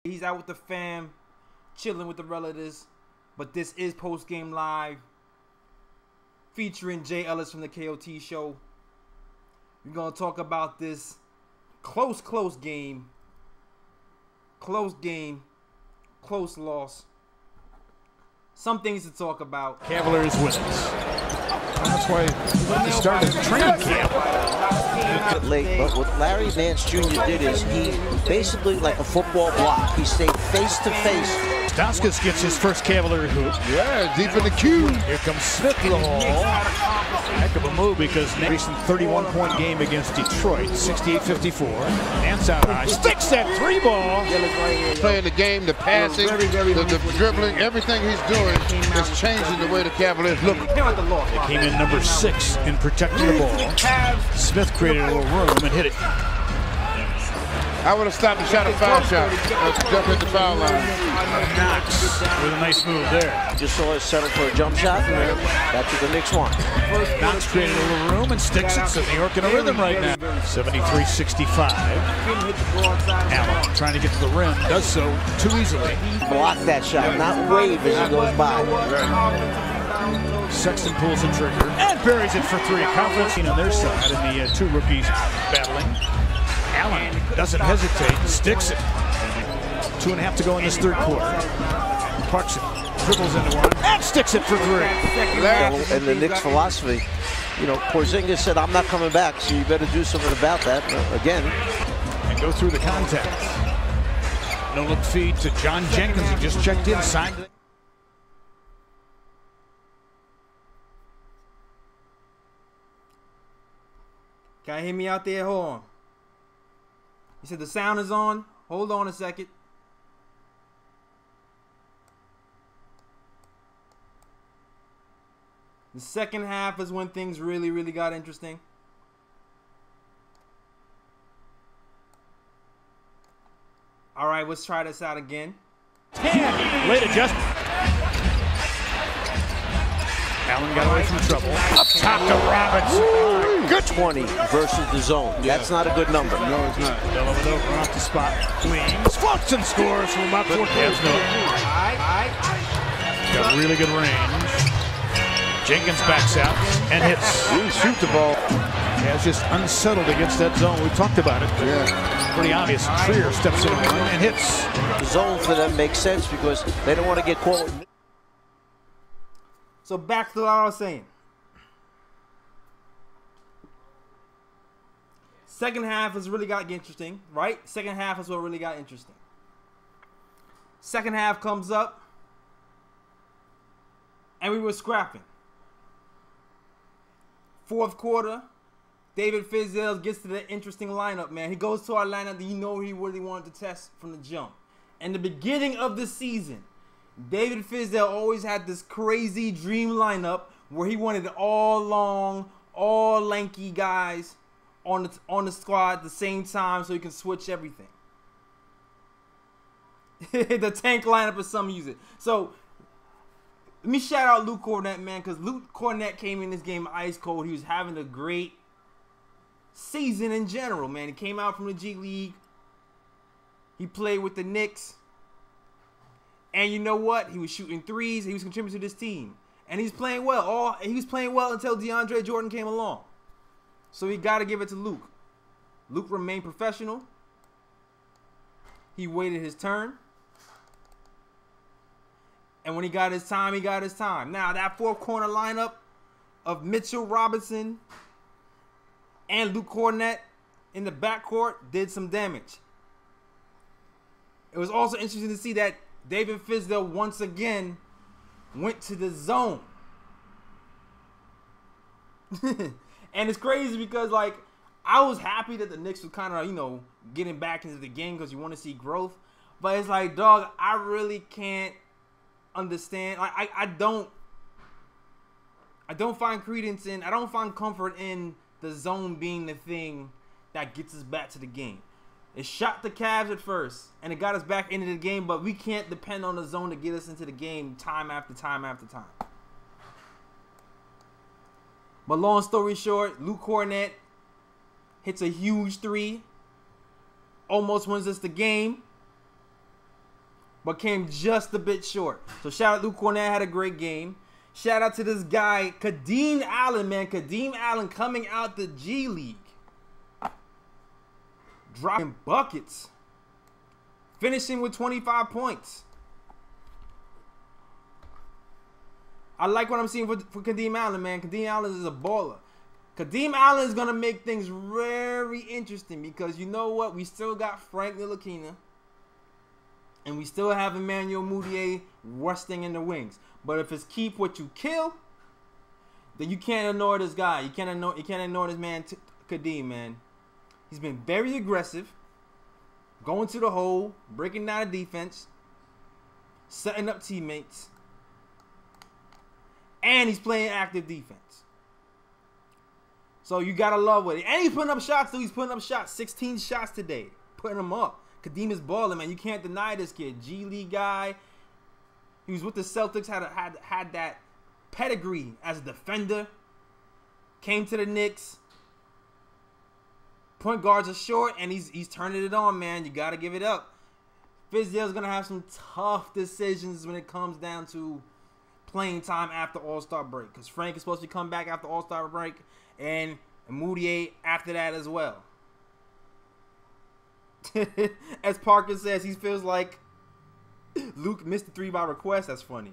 He's out with the fam, chilling with the relatives. But this is post-game live, featuring Jay Ellis from the KOT show. We're going to talk about this close game. Close game. Close loss. Some things to talk about. Cavaliers wins. That's why he started training camp. Late, but what Larry Nance Jr. did is he basically, like a football block, he stayed face to face. Stauskas gets his first Cavalier hoop. Yeah, deep in the queue. Here comes Smith to the hole. Heck of a move because recent 31-point game against Detroit, 68-54. Nance out high, sticks that three ball. Playing the game, the passing, the dribbling, everything he's doing is changing the way the Cavaliers look. They came in number 6 in protecting the ball. Smith created a little room and hit it. I would have stopped and shot a foul shot. Jump at the foul line. Knox with a nice move there. Just saw us settle for a jump shot. That's what the Knicks want. Knox created a little room and sticks it, so New York in a rhythm right now. 73-65. Allen trying to get to the rim, does so too easily. Block that shot, not wave as he goes by. Sexton pulls the trigger and buries it for 3. Confidence on their side, and the two rookies battling. Allen doesn't hesitate, sticks it. 2.5 to go in this third quarter. Clarkson dribbles into one and sticks it for 3. And the Knicks' philosophy, you know, Porzingis said, "I'm not coming back, so you better do something about that." Again, and go through the contact. No look feed to John Jenkins, who just checked in, signed it. Can you hear me out there? Hold on. You said the sound is on? Hold on a second. The second half is when things really got interesting. All right, let's try this out again. 10. Late adjustment. Allen got away from trouble. Up top to Robinson. Good 20 versus the zone. Yeah. That's not a good number. No, it's not. Dellavedova run off the spot. Cleans. Floats and scores from about 4 yards. Got really good range. Jenkins backs out and hits. He shoot the ball. Yeah, it's just unsettled against that zone. We talked about it. Yeah. Pretty obvious. Trier steps in and hits. The zone for them makes sense because they don't want to get caught. So back to what I was saying. Second half has really got interesting, right? Second half is what really got interesting. Second half comes up, and we were scrapping. Fourth quarter, David Fizdale gets to the interesting lineup, man. He goes to our lineup that you know he really wanted to test from the jump. In the beginning of the season, David Fizdale always had this crazy dream lineup where he wanted all long, all lanky guys on the squad at the same time so he can switch everything. The tank lineup, as some use it. So let me shout out Luke Cornett, man, because Luke Cornett came in this game ice cold. He was having a great season in general, man. He came out from the G League. He played with the Knicks. And you know what? He was shooting threes. He was contributing to this team. And he's playing well. He was playing well until DeAndre Jordan came along. So we got to give it to Luke. Luke remained professional. He waited his turn. And when he got his time, he got his time. Now, that fourth corner lineup of Mitchell Robinson and Luke Cornett in the backcourt did some damage. It was also interesting to see that David Fizdale once again went to the zone. And it's crazy because, like, I was happy that the Knicks was kind of, you know, getting back into the game because you want to see growth. But it's like, dog, I really can't understand. Like, I don't find credence in, I don't find comfort in the zone being the thing that gets us back to the game. It shot the Cavs at first, and it got us back into the game, but we can't depend on the zone to get us into the game time after time after time. But long story short, Luke Cornett hits a huge three, almost wins us the game. but came just a bit short. So shout out Luke Cornett, had a great game. Shout out to this guy, Kadeem Allen, man. Kadeem Allen coming out the G League. Dropping buckets. Finishing with 25 points. I like what I'm seeing for Kadeem Allen, man. Kadeem Allen is a baller. Kadeem Allen is going to make things very interesting because you know what? We still got Frank Ntilikina. And we still have Emmanuel Mudiay resting in the wings. But if it's keep what you kill, then you can't ignore this guy. You can't ignore this man, Kadeem, man. He's been very aggressive. Going to the hole, breaking down the defense, setting up teammates. And he's playing active defense. So you got to love it. And he's putting up shots, too. He's putting up shots. 16 shots today. Putting them up. Kadeem is balling, man. You can't deny this kid. G League guy. He was with the Celtics, had that pedigree as a defender. Came to the Knicks. Point guards are short, and he's turning it on, man. You got to give it up. Fizdale's going to have some tough decisions when it comes down to playing time after All-Star break. Because Frank is supposed to come back after All-Star break, and Mudiay after that as well. As Parker says, he feels like Luke missed the 3 by request. That's funny.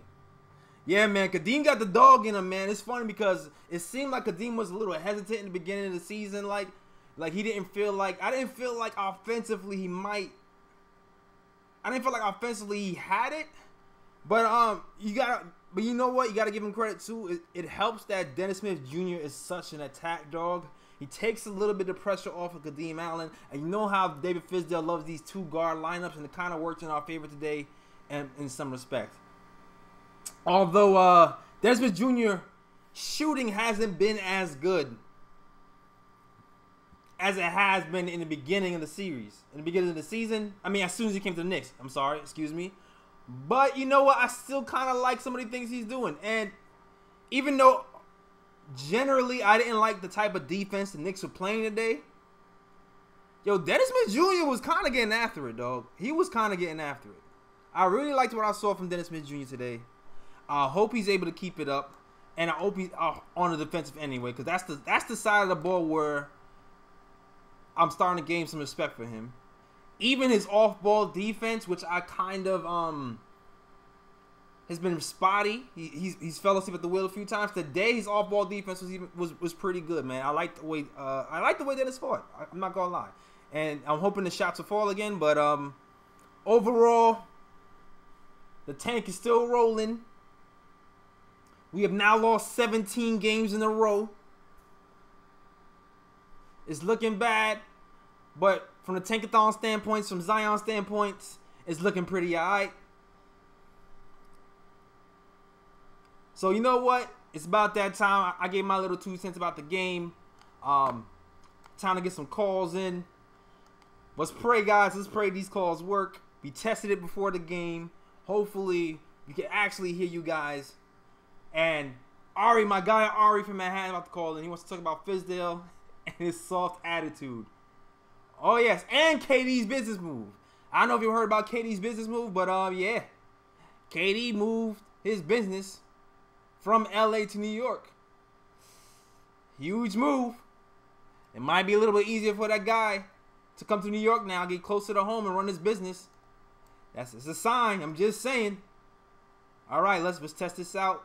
Yeah, man, Kadeem got the dog in him, man. It's funny because it seemed like Kadeem was a little hesitant in the beginning of the season. Like he didn't feel like, I didn't feel like offensively he might. I didn't feel like offensively he had it. But but you know what? You gotta give him credit too. It helps that Dennis Smith Jr. is such an attack dog. He takes a little bit of pressure off of Kadeem Allen. And you know how David Fizdale loves these 2-guard lineups, and it kind of worked in our favor today in some respect. Although Dennis Smith Jr. shooting hasn't been as good as it has been in the beginning of the series. In the beginning of the season, I mean, as soon as he came to the Knicks. I'm sorry, excuse me. But you know what? I still kind of like some of the things he's doing. And even though generally I didn't like the type of defense the Knicks were playing today, yo, Dennis Smith Jr. was kind of getting after it, dog. He was kind of getting after it. I really liked what I saw from Dennis Smith Jr. today. I hope he's able to keep it up. And I hope he's on the defensive anyway, because that's the side of the ball where I'm starting to gain some respect for him. Even his off-ball defense, which I kind of has been spotty. He's fell asleep at the wheel a few times. Today, his off-ball defense was pretty good, man. I like the way Dennis fought. I'm not gonna lie, and I'm hoping the shots will fall again. But overall, the tank is still rolling. We have now lost 17 games in a row. It's looking bad, but from the Tankathon standpoints, from Zion standpoints, it's looking pretty alright. So you know what? It's about that time. I gave my little 2 cents about the game. Time to get some calls in. Let's pray, guys. Let's pray these calls work. We tested it before the game. Hopefully, we can actually hear you guys. And Ari, my guy Ari from Manhattan, about to call in. He wants to talk about Fizdale and his soft attitude. Oh, yes, and KD's business move. I don't know if you heard about KD's business move, but yeah. KD moved his business from LA to New York. Huge move. It might be a little bit easier for that guy to come to New York now, get closer to home and run his business. It's a sign. I'm just saying. All right, let's test this out.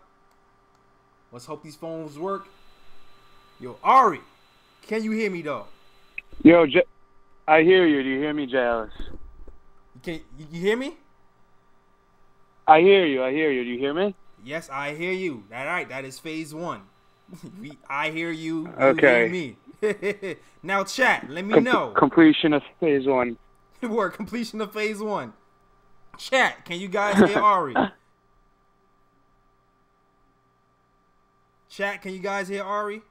Let's hope these phones work. Yo, Ari, can you hear me, dog? Yo, I hear you. Do you hear me, Jairus? You hear me? I hear you. Do you hear me? Yes, I hear you. All right, that is phase 1. I hear you. Okay. You hear me. Now, chat, let me know. Completion of phase 1. Word, completion of phase 1. Chat, can you guys hear Ari? Chat, can you guys hear Ari?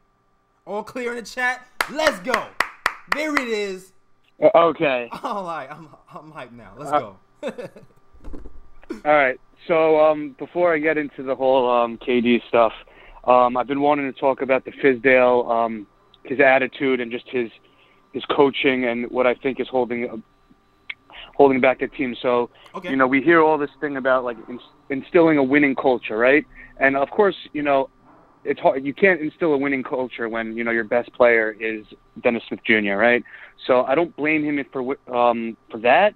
All clear in the chat? Let's go. There it is. Okay. All right, I'm hyped now. Let's go. All right. So before I get into the whole KD stuff, I've been wanting to talk about the Fizdale, his attitude and just his coaching and what I think is holding holding back the team. So, Okay. you know, we hear all this thing about like instilling a winning culture, right? And of course, you know, it's hard. You can't instill a winning culture when, you know, your best player is Dennis Smith Jr., right? So I don't blame him for that.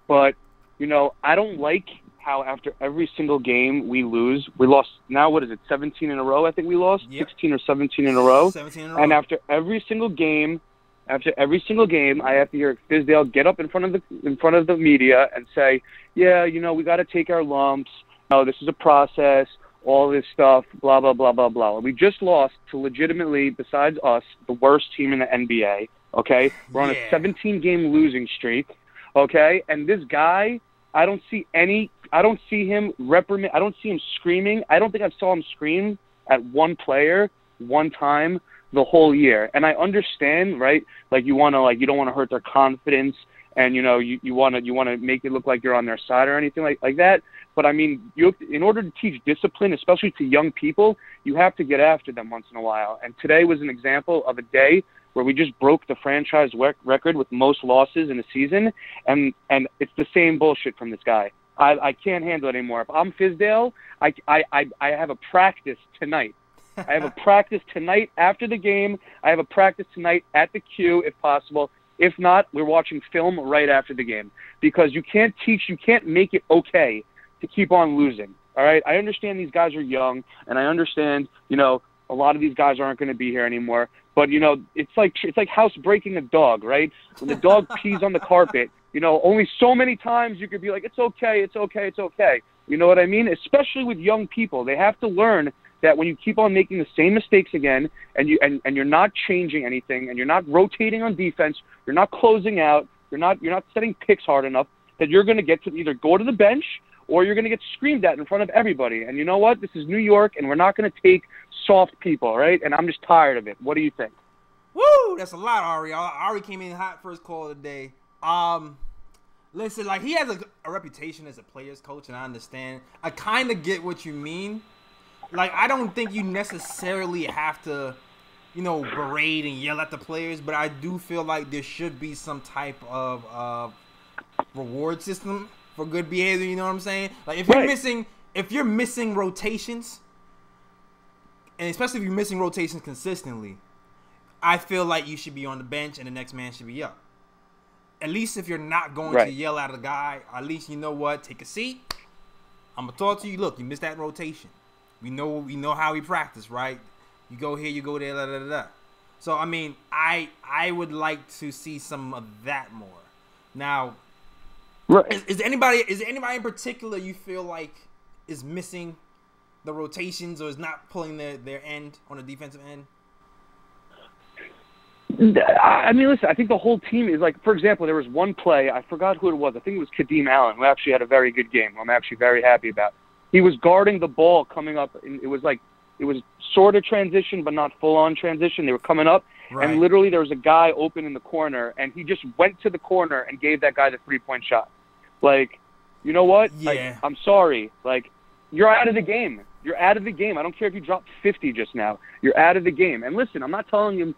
But, you know, I don't like how after every single game we lose, we lost. Now, what is it, 17 in a row? I think we lost 16 or 17 in a row. 17 in a row. And after every single game, I have to hear Fizdale get up in front of the media and say, yeah, you know, we got to take our lumps. No, this is a process. All this stuff, blah, blah, blah, blah, blah. We just lost to legitimately, besides us, the worst team in the NBA, okay? We're on a 17-game losing streak, okay? And this guy, I don't see him reprimand. I don't see him screaming. I don't think I saw him scream at one player one time the whole year. And I understand, right? Like you don't want to hurt their confidence, and you know you want to make it look like you're on their side or anything like that. But I mean, in order to teach discipline, especially to young people, you have to get after them once in a while. And today was an example of a day where we just broke the franchise record with most losses in a season, and it's the same bullshit from this guy. I can't handle it anymore. If I'm Fizdale, I have a practice tonight. I have a practice tonight after the game. I have a practice tonight at the Q if possible. If not, we're watching film right after the game, because you can't make it okay to keep on losing. All right. I understand these guys are young, and I understand, you know, a lot of these guys aren't going to be here anymore. But, you know, it's like housebreaking a dog, right? When the dog pees on the carpet, you know, only so many times you could be like, it's okay, it's okay, it's okay. You know what I mean? Especially with young people. They have to learn that when you keep on making the same mistakes again, and you're not changing anything, and you're not rotating on defense, you're not closing out, you're not setting picks hard enough, that you're going to get to either go to the bench or you're going to get screamed at in front of everybody. And you know what? This is New York, and we're not going to take soft people, right? And I'm just tired of it. What do you think? Woo! That's a lot, Ari. Ari came in hot first call of the day. Listen, like, he has a reputation as a player's coach, and I understand. I kind of get what you mean. Like, I don't think you necessarily have to, you know, berate and yell at the players, but I do feel like there should be some type of reward system for good behavior. You know what I'm saying? Like, if you're missing rotations, and especially if you're missing rotations consistently, I feel like you should be on the bench and the next man should be up. At least if you're not going to yell at a guy, at least, you know what, take a seat. I'm gonna talk to you. Look, you missed that rotation. We know how we practice, right? You go here, you go there, da da da da. So I mean, I would like to see some of that more. Now, is anybody in particular you feel like is missing the rotations or is not pulling their end on the defensive end? I mean, listen, I think the whole team is like, for example, there was one play, I forgot who it was. I think it was Kadeem Allen, who actually had a very good game. I'm actually very happy about. He was guarding the ball coming up. It was sort of transition, but not full-on transition. They were coming up, and literally there was a guy open in the corner, and he just went to the corner and gave that guy the three-point shot. Like, you know what? Yeah. Like, I'm sorry. Like, you're out of the game. You're out of the game. I don't care if you dropped 50 just now. You're out of the game. And listen, I'm not saying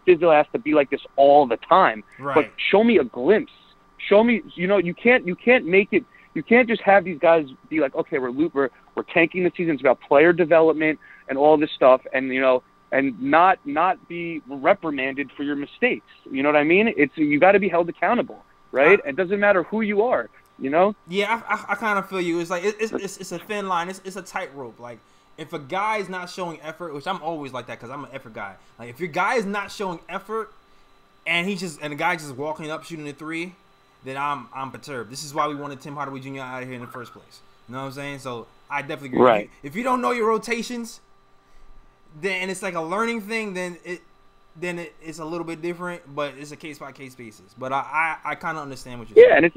Fizdale has to be like this all the time. Right. But show me a glimpse. Show me, you know, you can't make it. You can't just have these guys be like, okay, we're tanking the season. It's about player development and all this stuff, and you know, and not be reprimanded for your mistakes. You know what I mean? You got to be held accountable, right? It doesn't matter who you are. You know? Yeah, I kind of feel you. It's like it's a thin line. It's a tightrope. Like, if a guy is not showing effort, which I'm always like that because I'm an effort guy. Like, if your guy is not showing effort, and the guy just walking up shooting a three, then I'm perturbed. This is why we wanted Tim Hardaway Jr. out of here in the first place. You know what I'm saying? So I definitely agree. Right. If you don't know your rotations, then it's like a learning thing. Then it's a little bit different, but it's a case by case basis. But I kind of understand what you're saying. Yeah, and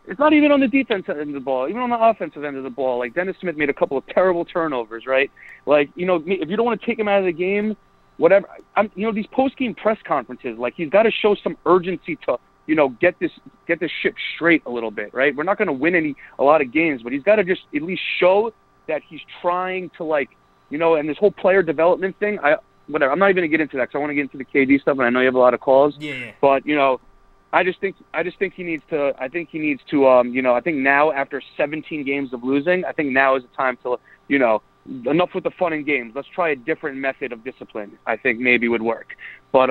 it's not even on the defensive end of the ball, even on the offensive end of the ball. Like, Dennis Smith made a couple of terrible turnovers, right? Like, you know, if you don't want to take him out of the game, whatever. You know, these post-game press conferences, like, he's got to show some urgency to, you know, get this ship straight a little bit, right? We're not going to win a lot of games, but he's got to just at least show that he's trying to, like, you know, and this whole player development thing, whatever. I'm not even going to get into that because I want to get into the KD stuff, and I know you have a lot of calls. Yeah. But, you know, I just think he needs to. I think he needs to. I think now after 17 games of losing, I think now is the time to. Enough with the fun and games. Let's try a different method of discipline. I think maybe would work. But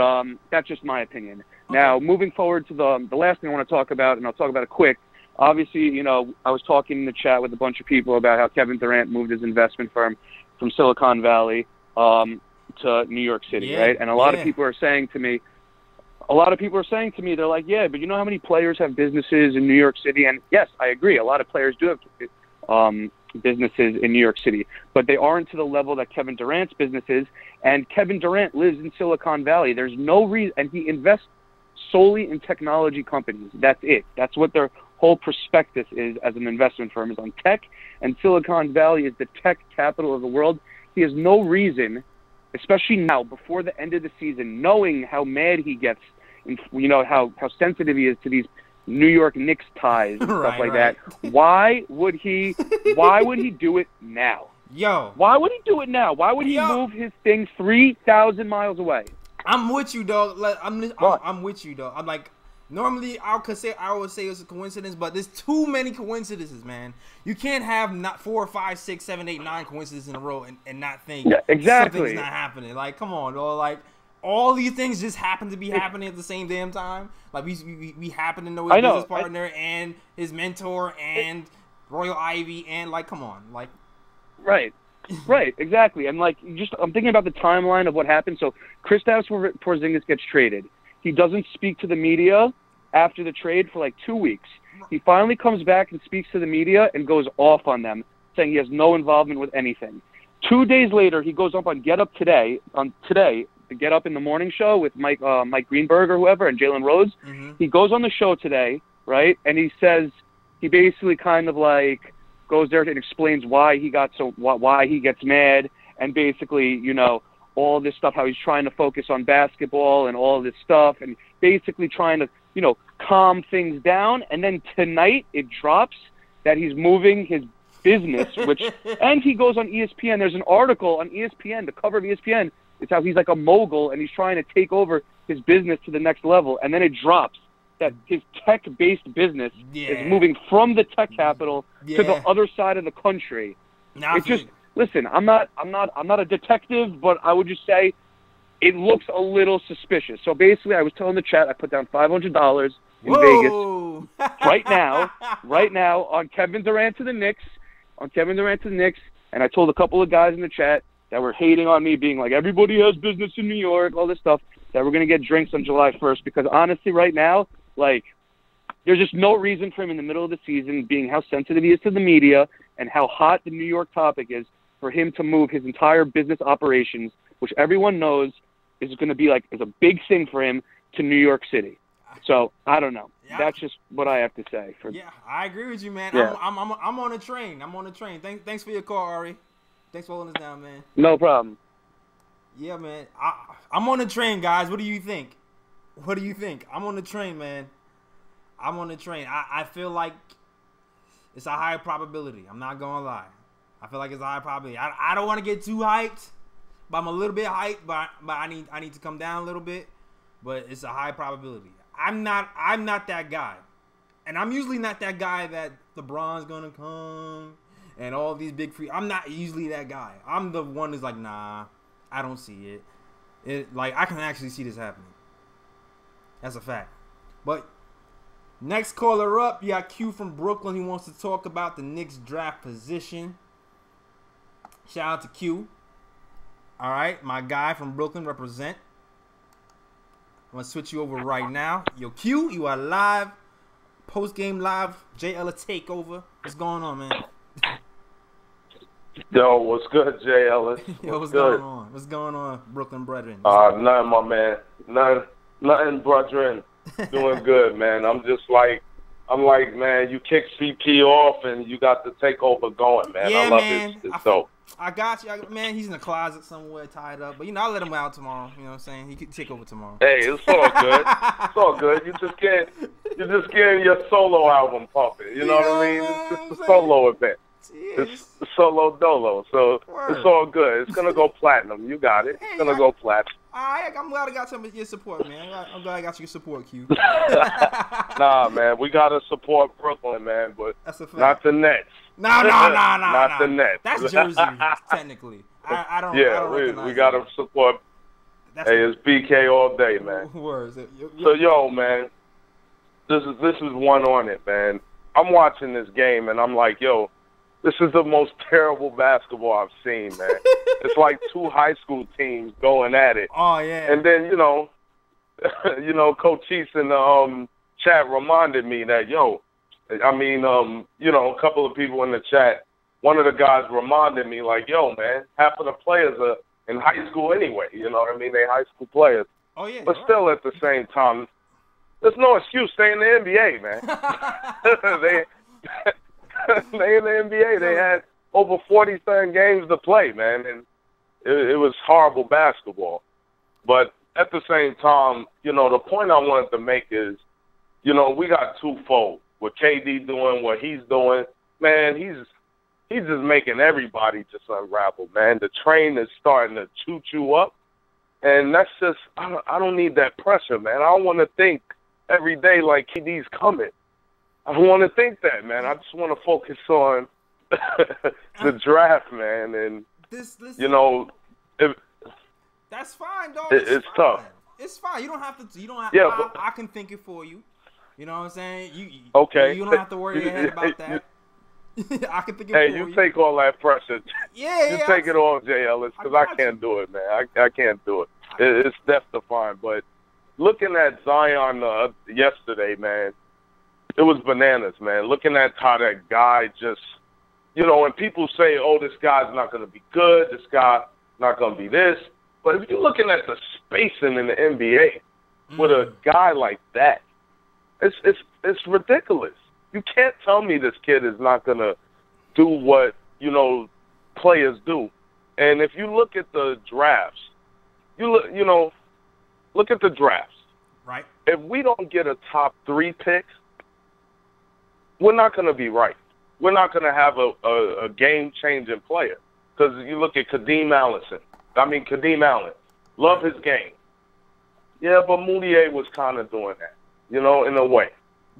that's just my opinion. Okay. Now, moving forward to the last thing I want to talk about, and I'll talk about it quick. Obviously, I was talking in the chat with a bunch of people about how Kevin Durant moved his investment firm from Silicon Valley to New York City, right? And a lot of people are saying to me, they're like, yeah, but you know how many players have businesses in New York City? And yes, I agree. A lot of players do have businesses in New York City, but they aren't to the level that Kevin Durant's business is. And Kevin Durant lives in Silicon Valley. There's no reason, and he invests solely in technology companies. That's it. That's what their whole prospectus is as an investment firm, is on tech, and Silicon Valley is the tech capital of the world. He has no reason, especially now, before the end of the season, knowing how mad he gets, and how sensitive he is to these New York Knicks ties and stuff like that. Why would he do it now? Why would he do it now? Why would he move his thing 3,000 miles away? I'm with you, dog. I'm with you, dog. I'm like, normally I would say it's a coincidence, but there's too many coincidences, man. You can't have not 4, 5, 6, 7, 8, 9 coincidences in a row and not think something's not happening. Like, come on, dog. Like, all these things just happen to be happening at the same damn time. Like, we happen to know his business partner and his mentor and Royal Ivy, and like, come on, like. Right, exactly. And like, I'm thinking about the timeline of what happened. So Kristaps Porzingis gets traded. He doesn't speak to the media after the trade for like 2 weeks. He finally comes back and speaks to the media and goes off on them, saying he has no involvement with anything. 2 days later, he goes up on Get Up Today, the Get Up in the Morning show with Mike Greenberg or whoever, and Jalen Rose. He goes on the show today, right? And he says, he basically kind of like goes there and explains why he gets mad, and basically, all this stuff, how he's trying to focus on basketball and all this stuff, and basically trying to, calm things down. And then tonight it drops that he's moving his business, and he goes on ESPN. There's an article on ESPN, the cover of ESPN. It's how he's like a mogul and he's trying to take over his business to the next level. And then it drops that his tech-based business is moving from the tech capital to the other side of the country. Listen, I'm not a detective, but I would just say it looks a little suspicious. So basically, I was telling the chat, I put down $500 in Vegas right now on Kevin Durant to the Knicks, and I told a couple of guys in the chat that were hating on me, being like, everybody has business in New York, all this stuff, that we're going to get drinks on July 1st, because honestly, right now, like, there's just no reason for him in the middle of the season, being how sensitive he is to the media and how hot the New York topic is, for him to move his entire business operations, which everyone knows is going to be like, is a big thing for him, to New York City. So, I don't know. Yeah. That's just what I have to say. I agree with you, man. Yeah. I'm on a train. Thanks for your call, Ari. Thanks for holding us down, man. No problem. Yeah, man. I'm on the train, guys. What do you think? I'm on the train, man. I'm on the train. I feel like it's a high probability. I'm not going to lie. I feel like it's a high probability. I don't want to get too hyped, but I'm a little bit hyped, but I need to come down a little bit. But it's a high probability. I'm not that guy. And I'm usually not that guy that LeBron's going to come and all these big free. I'm not usually that guy. I'm the one who's like, nah, I don't see it. Like, I can actually see this happening. That's a fact. But next caller up, you got Q from Brooklyn. He wants to talk about the Knicks draft position. Shout out to Q. All right, my guy from Brooklyn, represent. I'm going to switch you over right now. Yo, Q, you are live. Post-game live. Jay Ella takeover. What's going on, man? Yo, what's good, Jay Ellis? Yo, what's going on? What's going on, Brooklyn brethren? Nothing, my man. Nothing, brethren. Doing good, man. I'm like, man, you kick CP off and you got the takeover going, man. Yeah, I love man. It's dope. I got you. Man, he's in the closet somewhere tied up. But, I'll let him out tomorrow. You know what I'm saying? He could take over tomorrow. Hey, it's all good. It's all good. You're just getting your solo album pumping. You know what I mean? It's just a solo event. It's a solo dolo. So it's all good. It's going to go platinum. You got it. It's going to go platinum. I'm glad I got some of your support, man. I'm glad I got your support, Q. Nah, man, we gotta support Brooklyn, man, but That's a fact. not the Nets. No. Not the Nets. That's Jersey, technically. I don't recognize we gotta support. It's BK all day, man. Words. So, yo, man, this is one on it, man. I'm watching this game, and I'm like, yo, this is the most terrible basketball I've seen, man. It's like two high school teams going at it. Oh, yeah. And then, Coach Cheese in the chat reminded me that, a couple of people in the chat, one of the guys reminded me, like, yo, man, half of the players are in high school anyway. You know what I mean? They high school players. Oh, yeah. But still, at the same time, there's no excuse. Stay in the NBA, man. They in the NBA. They had over 47 games to play, man, and it was horrible basketball. But at the same time, the point I wanted to make is, we got twofold. With KD doing what he's doing, man, he's just making everybody just unravel, man. The train is starting to choo up, and that's just I don't need that pressure, man. I don't want to think every day like KD's coming. I don't want to think that, man. I just want to focus on the draft, man. And this that's fine, dog. It's tough. It's fine. You don't have to. You don't have. Yeah, I can think it for you. You know what I'm saying? Okay. You don't have to worry your head about that. I can think it for you. Hey, you take all that pressure. Yeah. You take it all, J. Ellis, because I can't do it, man. I can't do it. It's death defying. But looking at Zion yesterday, man, it was bananas, man. Looking at how that guy just, when people say, oh, this guy's not going to be good, this guy not going to be this. But if you're looking at the spacing in the NBA with a guy like that, it's ridiculous. You can't tell me this kid is not going to do what, players do. And if you look at the drafts, look at the drafts. Right. If we don't get a top 3 pick, we're not going to be right. We're not going to have a game-changing player. Because you look at Kadeem Allen. Love his game. Yeah, but Moutier was kind of doing that, in a way.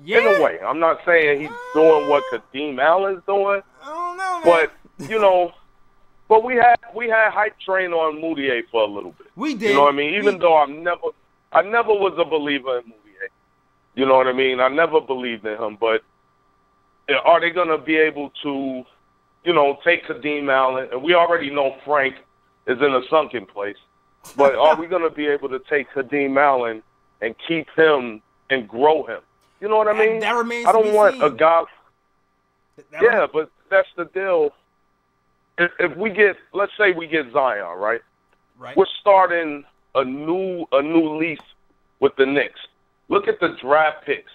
Yeah. In a way. I'm not saying he's doing what Kadeem Allen's doing. I don't know, man. But, but we had hype train on Moutier for a little bit. We did. You know what I mean? Even though I never was a believer in Moutier. You know what I mean? I never believed in him. But are they going to be able to, take Kadeem Allen? And we already know Frank is in a sunken place. But are we going to be able to take Kadeem Allen and keep him and grow him? You know what I mean? That remains I don't to be want seen. a guy. But that's the deal. If we get, let's say we get Zion, right? Right. We're starting a new leaf with the Knicks. Look at the draft picks.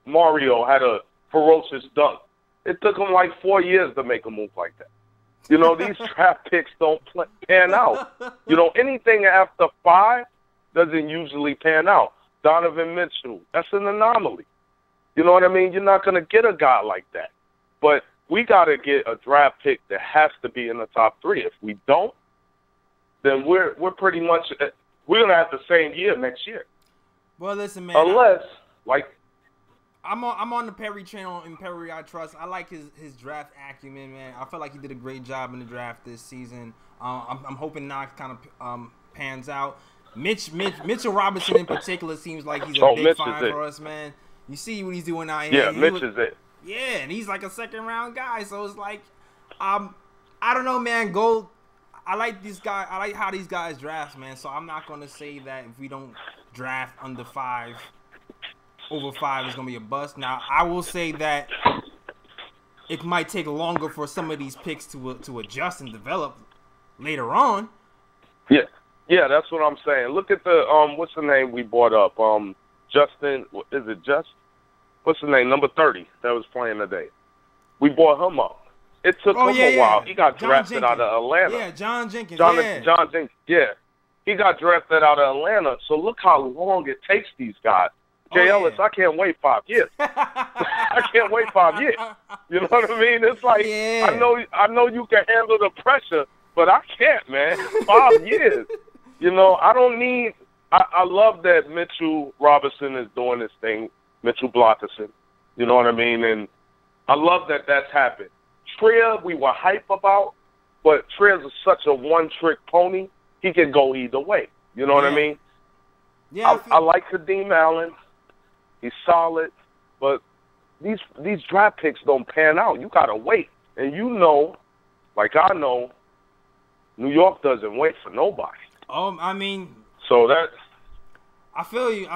Mario had a ferocious dunk. It took him like 4 years to make a move like that. These draft picks don't pan out. Anything after 5 doesn't usually pan out. Donovan Mitchell, that's an anomaly. You know what I mean? You're not going to get a guy like that. But we got to get a draft pick that has to be in the top 3. If we don't, then we're pretty much we're going to have the same year next year. Well, listen, man. Unless, I'm on the Perry channel, and Perry I trust. I like his draft acumen, man. I feel like he did a great job in the draft this season. I'm hoping Knox kind of pans out. Mitchell Robinson in particular seems like he's a big find for us, man. You see what he's doing out here. Yeah, Mitch is it. Yeah, and he's like a second-round guy. So it's like, I don't know, man. I like these guys. I like how these guys draft, man. So I'm not going to say that if we don't draft under 5, over 5 is going to be a bust. Now, I will say that it might take longer for some of these picks to adjust and develop later on. Yeah, that's what I'm saying. Look at the what's the name we brought up? Justin, is it Just? What's the name? Number 30 that was playing today. We brought him up. It took him a while. He got drafted out of Atlanta. Yeah, John Jenkins. John Jenkins. Yeah, he got drafted out of Atlanta. So look how long it takes these guys. Jay Ellis, I can't wait 5 years. I can't wait 5 years. You know what I mean? It's like I know you can handle the pressure, but I can't, man. 5 years. You know, I don't need – I love that Mitchell Robinson is doing this thing, Mitchell Blockerson. You know what I mean? And I love that that's happened. Trier, we were hype about, but Trier's such a one-trick pony. He can go either way. You know what I mean? Yeah, I like Kadeem Allen. He's solid, but these draft picks don't pan out. You gotta wait, and you know, like I know, New York doesn't wait for nobody. I mean, so that I feel you.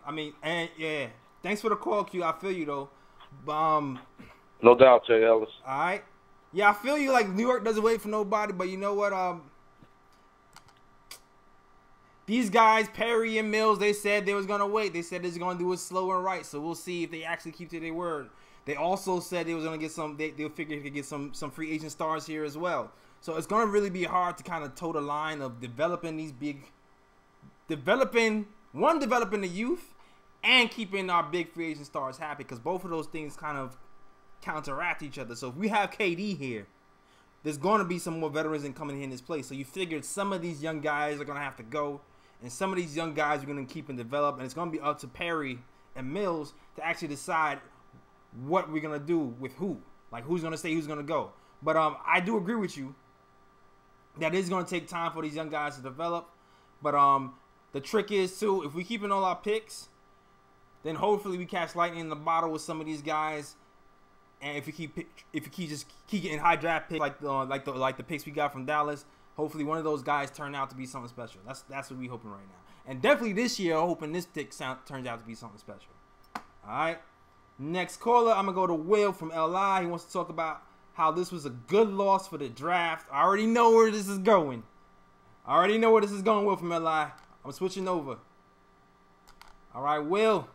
I mean, and yeah, thanks for the call, Q. I feel you though. No doubt, Jay Ellis. All right, yeah, I feel you. Like New York doesn't wait for nobody, but you know what? These guys, Perry and Mills, they said they was going to wait. They said they're going to do it slow and right. So we'll see if they actually keep to their word. They also said they was going to get some, they'll figure they could get some free agent stars here as well. So it's going to really be hard to kind of toe the line of developing these developing the youth and keeping our big free agent stars happy, because both of those things kind of counteract each other. So if we have KD here, there's going to be some more veterans coming here in this place. So you figured some of these young guys are going to have to go. And some of these young guys we're going to keep and develop. And it's going to be up to Perry and Mills to actually decide what we're going to do with who. Like, who's going to stay, who's going to go. But I do agree with you that it's going to take time for these young guys to develop. But the trick is, too, if we keep in all our picks, then hopefully we catch lightning in the bottle with some of these guys. And if you keep getting high draft picks like the picks we got from Dallas, hopefully one of those guys turn out to be something special. That's what we're hoping right now. And definitely this year, I'm hoping this pick turns out to be something special. All right. Next caller, I'm going to go to Will from LI. He wants to talk about how this was a good loss for the draft. I already know where this is going. Will from LI. I'm switching over. All right, Will.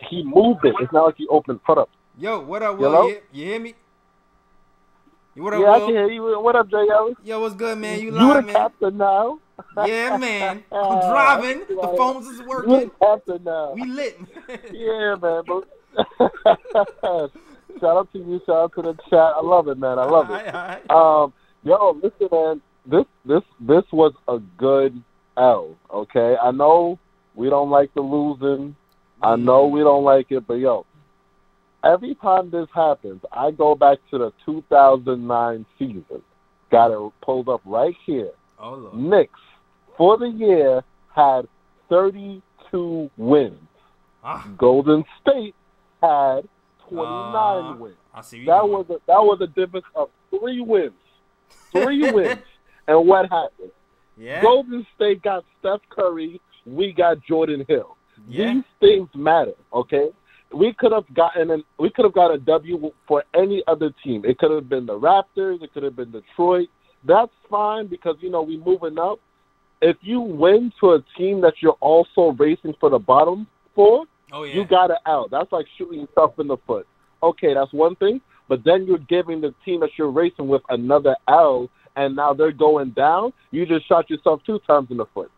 He moved it. It's not like he opened front up. Yo, what up, Will? You hear me? What up, yeah, Will? I can hear you. What up, Jay Ellis? Yo, what's good, man? You the live, man? Captain now? Yeah, man. I'm driving. The phones is working. You the captain now. We lit. Yeah, man. Shout out to you. Shout out to the chat. I love it, man. I love it. All right. Yo, listen, man. This was a good L. Okay, I know we don't like the losing. I know we don't like it, but yo. Every time this happens, I go back to the 2009 season. Got it pulled up right here. Oh, Lord. Knicks, for the year, had 32 wins. Golden State had 29 wins. I see that was a difference of 3 wins. 3 wins. And what happened? Yeah. Golden State got Steph Curry. We got Jordan Hill. Yeah. These things matter, okay? We could have got a W for any other team. It could have been the Raptors. It could have been Detroit. That's fine because, you know, we moving up. If you win to a team that you're also racing for the bottom for, you got to out. That's like shooting yourself in the foot. Okay, that's one thing. But then you're giving the team that you're racing with another L, and now they're going down. You just shot yourself 2 times in the foot.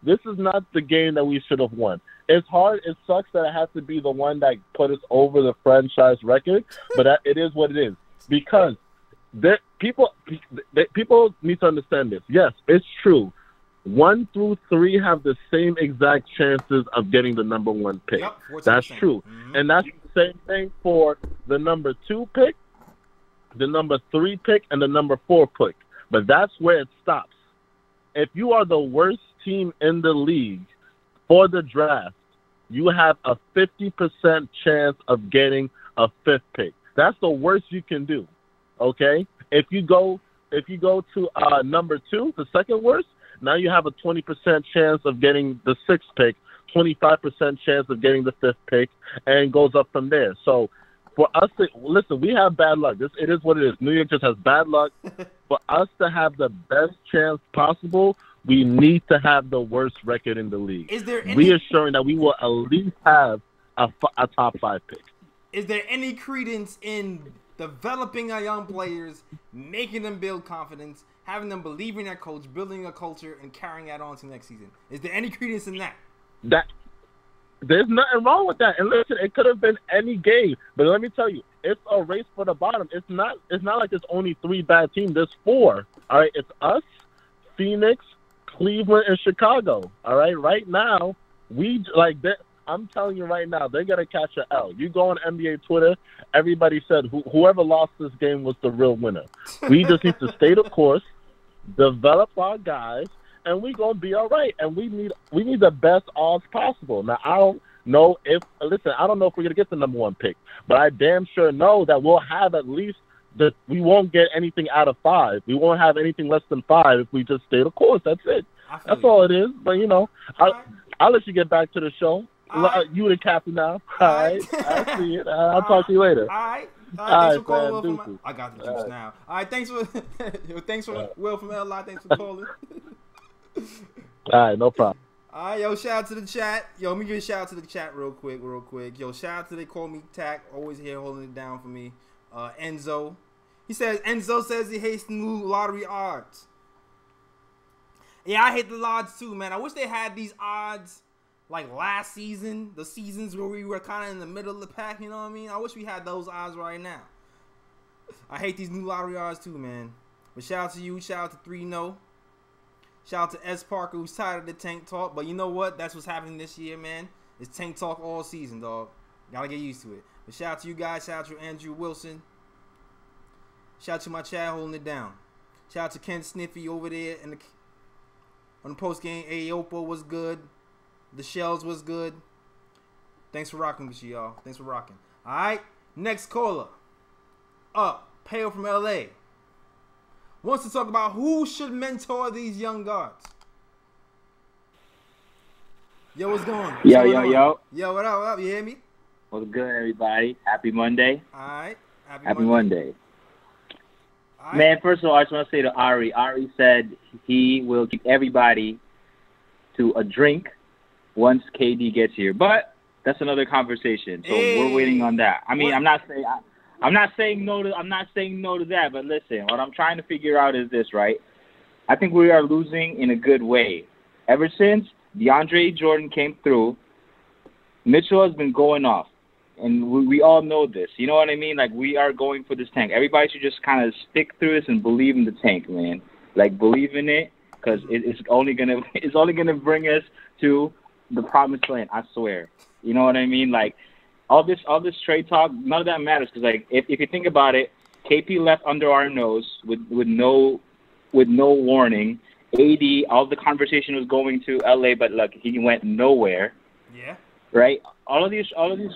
This is not the game that we should have won. It's hard. It sucks that it has to be the one that put us over the franchise record, but it is what it is. Because people need to understand this. Yes, it's true. 1 through 3 have the same exact chances of getting the number 1 pick. Yep, that's true. Mm-hmm. And that's the same thing for the number 2 pick, the number 3 pick, and the number 4 pick. But that's where it stops. If you are the worst team in the league for the draft, you have a 50% chance of getting a 5th pick. That's the worst you can do. Okay? If you go to number 2, the second worst, now you have a 20% chance of getting the 6th pick, 25% chance of getting the 5th pick, and goes up from there. So for us to listen, we have bad luck. It is what it is. New York just has bad luck. For us to have the best chance possible, we need to have the worst record in the league. Is there any reassuring that we will at least have a top 5 pick? Is there any credence in developing our young players, making them build confidence, having them believe in their coach, building a culture, and carrying that on to next season? Is there any credence in that? There's nothing wrong with that. And listen, it could have been any game, but let me tell you, it's a race for the bottom. It's not like there's only 3 bad teams. There's 4. All right, it's us, Phoenix, Cleveland, and Chicago. All right, right now I'm telling you right now, they're gonna catch an L. You go on NBA Twitter, everybody said whoever lost this game was the real winner. We just need to stay the course, develop our guys, and we gonna be all right. And we need the best odds possible. Now I don't know if we're gonna get the number 1 pick, but I damn sure know that we'll have at least we won't get anything out of 5. We won't have anything less than 5 if we just stay the course. That's it. That's all it is. But I'll let you get back to the show. You the captain now. All right. I see it. I'll talk to you later. All right. Thanks for calling, Will. I got the juice now. All right. Thanks for Will from LI. Thanks for calling. All right. No problem. All right, yo, shout out to the chat. Yo, let me give a shout out to the chat real quick. Yo, shout out to They Call Me Tack, always here holding it down for me. Enzo. Enzo says he hates the new lottery odds. Yeah, I hate the odds too, man. I wish they had these odds like last season, the seasons where we were kind of in the middle of the pack, you know what I mean? I wish we had those odds right now. I hate these new lottery odds too, man. But shout out to you. Shout out to 3-0. Shout out to S. Parker, who's tired of the tank talk. But you know what? That's what's happening this year, man. It's tank talk all season, dog. Gotta get used to it. But shout out to you guys. Shout out to Andrew Wilson. Shout out to my chat holding it down. Shout out to Ken Sniffy over there on the post game. Aopa was good. The Shells was good. Thanks for rocking with you, y'all. Thanks for rocking. All right. Next caller. Pale from LA. Wants to talk about who should mentor these young guards. Yo, what's going on? Yo. Yo, what up? You hear me? What's good, everybody? Happy Monday. All right. Happy Monday. All right. Man, first of all, I just want to say to Ari. Ari said he will keep everybody to a drink once KD gets here. But that's another conversation. So we're waiting on that. I mean, I'm not saying no to that, but listen, what I'm trying to figure out is this, right? I think we are losing in a good way. Ever since DeAndre Jordan came through, Mitchell has been going off. And we all know this. You know what I mean? Like, we are going for this tank. Everybody should just kind of stick through this and believe in the tank, man. Like, believe in it, because it's only gonna bring us to the promised land, I swear. You know what I mean? Like, all this trade talk, none of that matters, because like if you think about it, KP left under our nose with no warning. AD, all the conversation was going to LA, but look, he went nowhere. Yeah. Right. All of these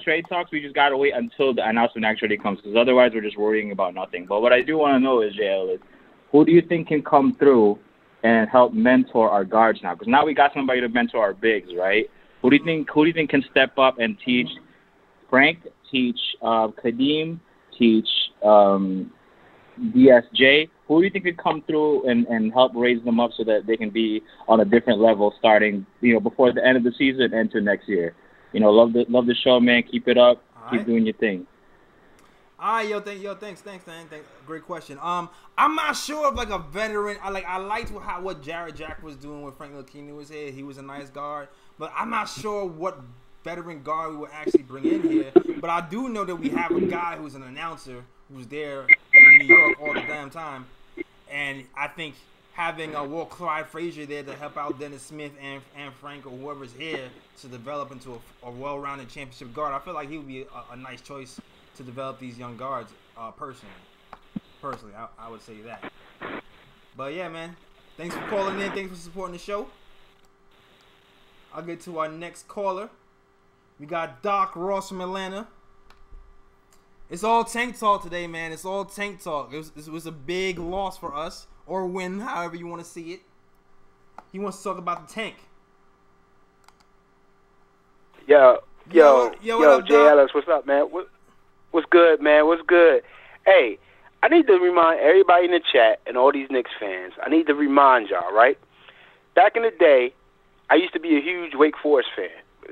trade talks, we just gotta wait until the announcement actually comes, because otherwise we're just worrying about nothing. But what I do want to know is, JL, is who do you think can come through and help mentor our guards now? Because now we got somebody to mentor our bigs, right? Who do you think can step up and teach Frank, teach Kadeem, teach DSJ? Who do you think could come through and help raise them up so that they can be on a different level starting, before the end of the season and to next year? Love the show, man. Keep it up. Keep doing your thing. All right, thanks, man. Great question. I'm not sure of like a veteran. I liked what Jared Jack was doing when Frank Ntilikina was here. He was a nice guard, but I'm not sure what veteran guard we would actually bring in here. But I do know that we have a guy who's an announcer who's there in New York all the damn time, and I think having a Clyde Frazier there to help out Dennis Smith and Frank or whoever's here to develop into a well-rounded championship guard, I feel like he would be a nice choice to develop these young guards. Personally, I would say that. But yeah, man, thanks for calling in. Thanks for supporting the show. I'll get to our next caller. We got Doc Ross from Atlanta. It's all tank talk today, man. It's all tank talk. It was a big loss for us, or win, however you want to see it. He wants to talk about the tank. Yo, up, Jay Ellis, what's up, man? What's good, man? What's good? Hey, I need to remind everybody in the chat and all these Knicks fans, I need to remind y'all, right? Back in the day, I used to be a huge Wake Forest fan,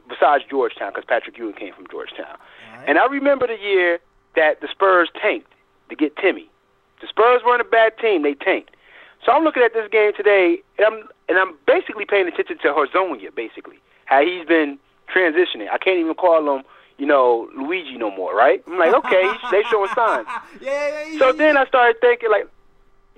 besides Georgetown, because Patrick Ewing came from Georgetown. Right. And I remember the year that the Spurs tanked to get Timmy. The Spurs weren't a bad team. They tanked. So I'm looking at this game today, and I'm basically paying attention to Hezonja, basically, how he's been transitioning. I can't even call him, Luigi no more, right? I'm like, okay, they showing signs. Yeah. So then I started thinking, like,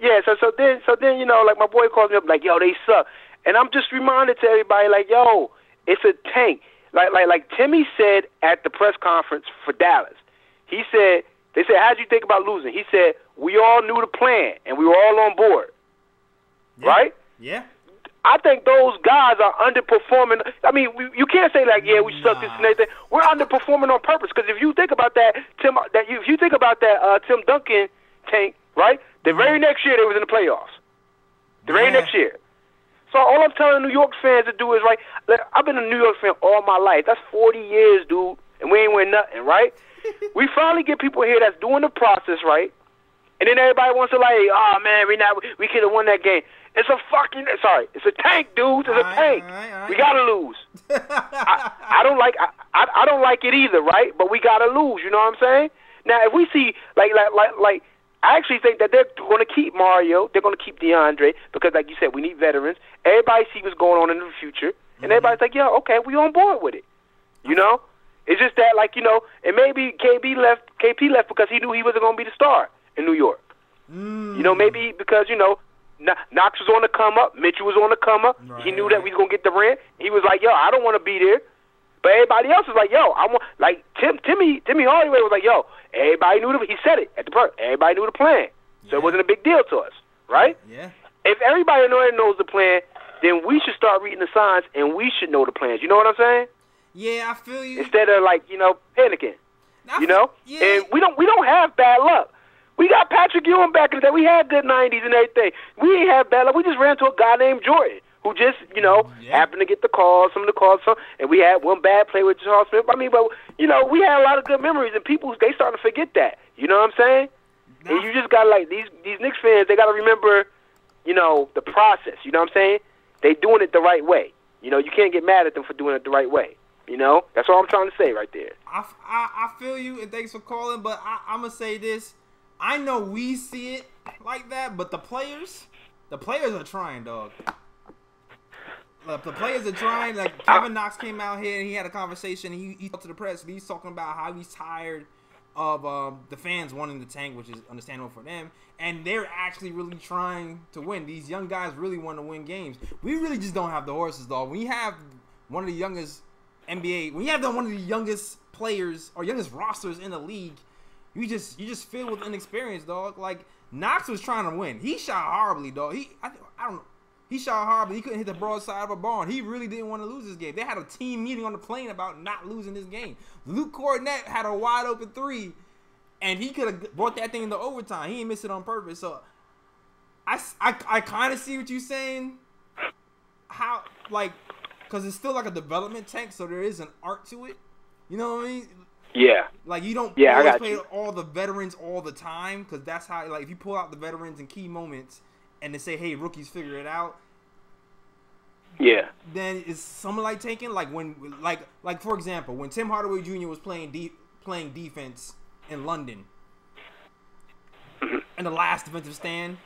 Yeah, so then you know, like my boy calls me up like, yo, they suck, and I'm just reminded to everybody like, yo, it's a tank. Like Timmy said at the press conference for Dallas, he said, they said, how'd you think about losing? He said, we all knew the plan and we were all on board, right? Yeah. I think those guys are underperforming. I mean, you can't say like, yeah, we suck this and everything. We're underperforming on purpose because if you think about that, Tim Duncan tank, right? The very next year they was in the playoffs. The very next year. So all I'm telling New York fans to do is, right, I've been a New York fan all my life. That's 40 years, dude, and we ain't win nothing, right? We finally get people here that's doing the process, right? And then everybody wants to like, oh man, we could have won that game. It's a tank, dude. It's a tank. We gotta lose. I don't like it either, right? But we gotta lose. You know what I'm saying? Now, if we see like, I actually think that they're going to keep Mario. They're going to keep DeAndre because, like you said, we need veterans. Everybody see what's going on in the future, and everybody's like, yo, okay, we on board with it. You know? It's just that, like, you know, and maybe KP left because he knew he wasn't going to be the star in New York. You know, maybe because, you know, Knox was on the come up, Mitchell was on the come up. Right, he knew that we was going to get Durant. He was like, yo, I don't want to be there. But everybody else was like, yo, I want, like, Timmy Hardaway was like, yo, everybody knew he said it at the park. Everybody knew the plan. So it wasn't a big deal to us, right? Yeah. If everybody knows the plan, then we should start reading the signs and we should know the plans. You know what I'm saying? Yeah, I feel you. Instead of, like, you know, panicking. You know? Yeah. And we don't have bad luck. We got Patrick Ewing back in the day. We had good 90s and everything. We ain't have bad luck. We just ran to a guy named Jordan, who just, you know, happened to get the calls, some of the calls, and we had one bad play with Charles Smith. I mean, but, you know, we had a lot of good memories, and people, they starting to forget that. You know what I'm saying? And you just got to, like, these Knicks fans, they got to remember, you know, the process. You know what I'm saying? They doing it the right way. You know, you can't get mad at them for doing it the right way. You know? That's all I'm trying to say right there. I feel you, and thanks for calling, but I'm going to say this. I know we see it like that, but the players are trying, dog. The players are trying. Like, Kevin Knox came out here and he had a conversation. He talked to the press. He's talking about how he's tired of the fans wanting the tank, which is understandable for them. And they're actually really trying to win. These young guys really want to win games. We really just don't have the horses, dog. When you have one of the youngest one of the youngest players or youngest rosters in the league, you just filled with inexperience, dog. Like, Knox was trying to win. He shot horribly, dog. I don't know. He shot horribly. He couldn't hit the broadside of a barn. He really didn't want to lose this game. They had a team meeting on the plane about not losing this game. Luke Cornett had a wide open three, and he could have brought that thing into overtime. He didn't miss it on purpose. So I kind of see what you're saying. How, like, because it's still like a development tank, so there is an art to it. You know what I mean? Yeah. Like, you don't always play all the veterans all the time, because that's how, like, if you pull out the veterans in key moments and they say, hey, rookies, figure it out. Yeah. Then it's something like taking, like, when, like for example, when Tim Hardaway Jr. was playing defense in London in the last defensive stand,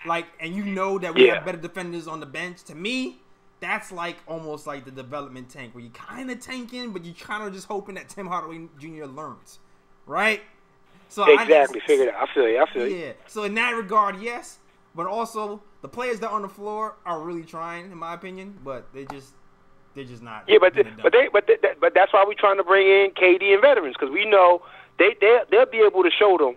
like, and you know that we have better defenders on the bench. To me, that's like almost like the development tank where you kind of tanking, but you kind of just hoping that Tim Hardaway Jr. learns, right? So exactly, figured out. I feel you. Yeah. So in that regard, yes, but also the players that are on the floor are really trying, in my opinion, but they're just not. Yeah, but that's why we're trying to bring in KD and veterans, because we know they'll be able to show them,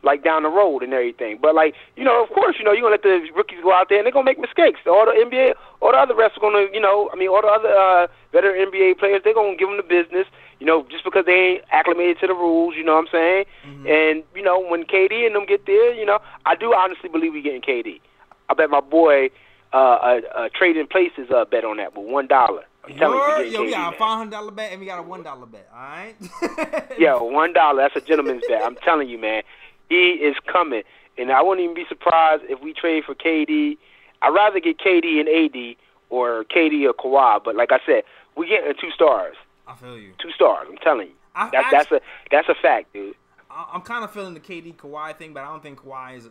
like, down the road and everything. But, like, you know, of course, you know, you're going to let the rookies go out there and they're going to make mistakes. All the NBA, all the other refs are going to, you know, I mean, all the other veteran NBA players, they're going to give them the business, you know, just because they ain't acclimated to the rules, you know what I'm saying? Mm-hmm. And, you know, when KD and them get there, you know, I do honestly believe we're getting KD. I bet my boy Trading Places bet on that with $1. I'm telling you, we got a $500 bet and we got a $1 bet, all right? Yo, $1, that's a gentleman's bet. I'm telling you, man. He is coming, and I wouldn't even be surprised if we trade for KD. I'd rather get KD and AD or KD or Kawhi, but like I said, we're getting 2 stars. I feel you. 2 stars, I'm telling you. That's a fact, dude. I'm kind of feeling the KD Kawhi thing, but I don't think Kawhi is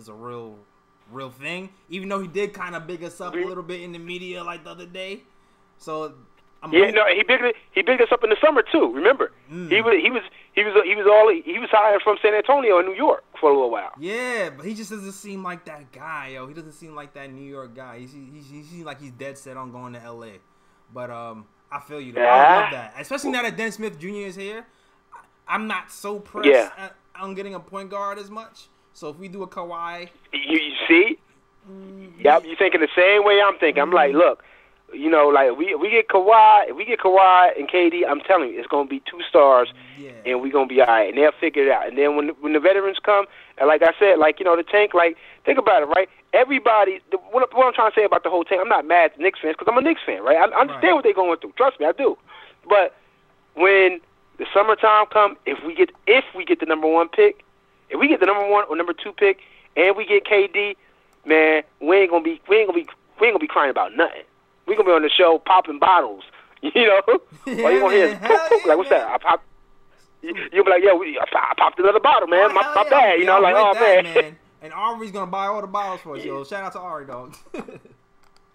a real thing. Even though he did kind of big us up a little bit in the media like the other day, so. He bigged us up in the summer too. Remember, he was hired from San Antonio in New York for a little while. Yeah, but he just doesn't seem like that guy, yo. He doesn't seem like that New York guy. He seems like he's dead set on going to L.A. But I feel you, though. I love that. Especially now that Dennis Smith Jr. is here. I'm not so pressed on getting a point guard as much. So if we do a Kawhi. You see? Yep, you're thinking the same way I'm thinking. I'm like, look, you know, like we get Kawhi, if we get Kawhi and KD, I'm telling you, it's gonna be 2 stars, and we're gonna be all right, and they'll figure it out. And then when the veterans come, and like I said, like, you know, the tank, like, think about it, right? Everybody, what I'm trying to say about the whole tank, I'm not mad at Knicks fans because I'm a Knicks fan, right? I understand what they're going through. Trust me, I do. But when the summertime come, if we get the number 1 pick, if we get the number 1 or number 2 pick, and we get KD, man, we ain't gonna be crying about nothing. We gonna be on the show popping bottles, you know. Or you gonna hear like, what's that? I pop. You'll be like, yo, I popped another bottle, man. My bad, you know, like, oh man. And Ari's gonna buy all the bottles for us, yo. Shout out to Ari, dog.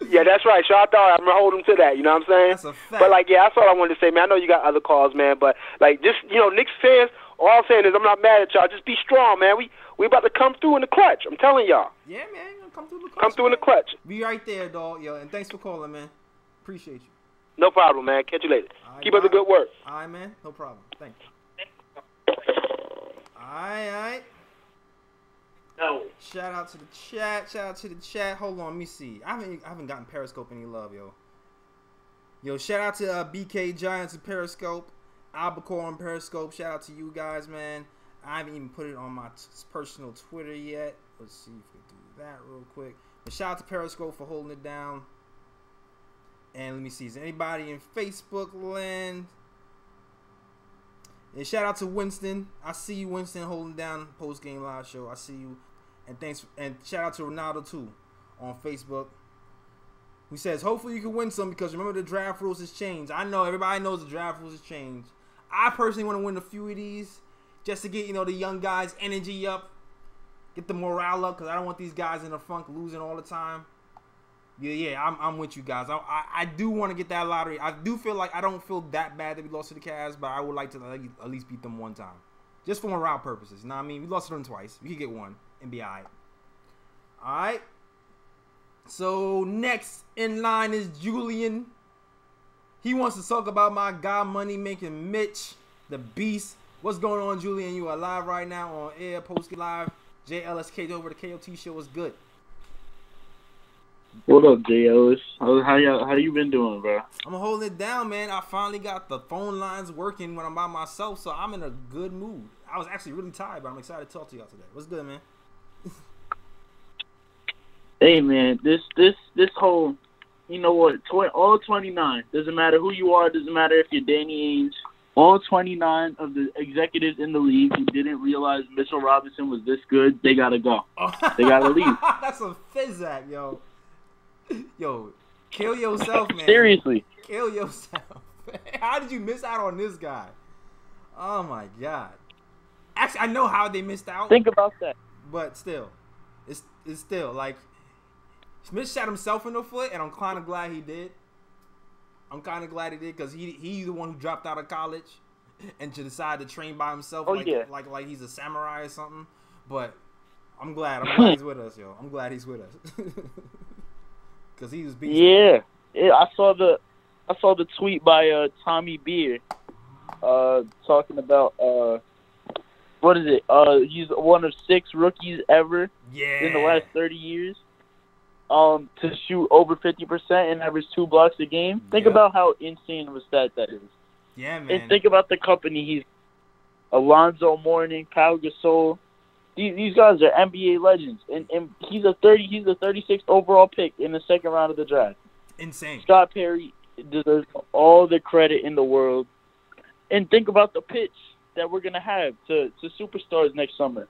Yeah, that's right. Shout out to Ari. I'm gonna hold him to that. You know what I'm saying? That's a fact. But like, yeah, that's all I wanted to say, man. I know you got other calls, man, but like, just, you know, Knicks fans, all I'm saying is I'm not mad at y'all. Just be strong, man. We about to come through in the clutch. I'm telling y'all. Yeah, man. Come through the clutch. Come through in the clutch. Be right there, dog. Yo, and thanks for calling, man. Appreciate you. No problem, man. Catch you later. Keep up the good work. All right, man. No problem. Thank you. All right. No. Shout out to the chat. Hold on, let me see. I haven't gotten Periscope any love, yo. Yo, shout out to BK Giants and Periscope, Albacore on Periscope. Shout out to you guys, man. I haven't even put it on my personal Twitter yet. Let's see if we can do that real quick. But shout out to Periscope for holding it down. And let me see, is anybody in Facebook land? And shout out to Winston. I see you, Winston, holding down post game live show. I see you. And thanks. And shout out to Ronaldo too on Facebook. Who says, hopefully you can win some because remember the draft rules has changed. I know everybody knows the draft rules has changed. I personally want to win a few of these just to get, you know, the young guys' energy up, get the morale up, because I don't want these guys in the funk losing all the time. Yeah, I'm with you guys. I do want to get that lottery. I do feel like I don't feel that bad that we lost to the Cavs, but I would like to at least beat them one time. Just for morale purposes. You know what I mean? We lost to them twice. We could get one and be all right. All right. So next in line is Julian. He wants to talk about my guy money making Mitch, the beast. What's going on, Julian? You are live right now on air, posted live. JLSK over the KOT show. What's good? What up, JLS? How you been doing, bro? I'm holding it down, man. I finally got the phone lines working when I'm by myself, so I'm in a good mood. I was actually really tired, but I'm excited to talk to y'all today. What's good, man? Hey, man, this whole, you know what, all 29, doesn't matter who you are, doesn't matter if you're Danny Ainge, all 29 of the executives in the league who didn't realize Mitchell Robinson was this good, they gotta go. They gotta leave. That's a physac, yo. Yo, kill yourself, man. Seriously. Kill yourself. How did you miss out on this guy? Oh, my God. Actually, I know how they missed out. Think about that. But still, it's still, like, Smith shot himself in the foot, and I'm kind of glad he did. I'm kind of glad he did because he's the one who dropped out of college and to decide to train by himself like he's a samurai or something. But I'm glad he's with us, yo. I'm glad he's with us. Because he was beasting. Yeah, I saw the tweet by Tommy Beer talking about what is it? He's one of 6 rookies ever in the last 30 years to shoot over 50% and average 2 blocks a game. Think about how insane of a stat that is. Yeah, man. And think about the company he's Alonzo Mourning, Pau Gasol. These guys are NBA legends, and he's a 36th overall pick in the second round of the draft. Insane. Scott Perry deserves all the credit in the world. And think about the pitch that we're gonna have to superstars next summer.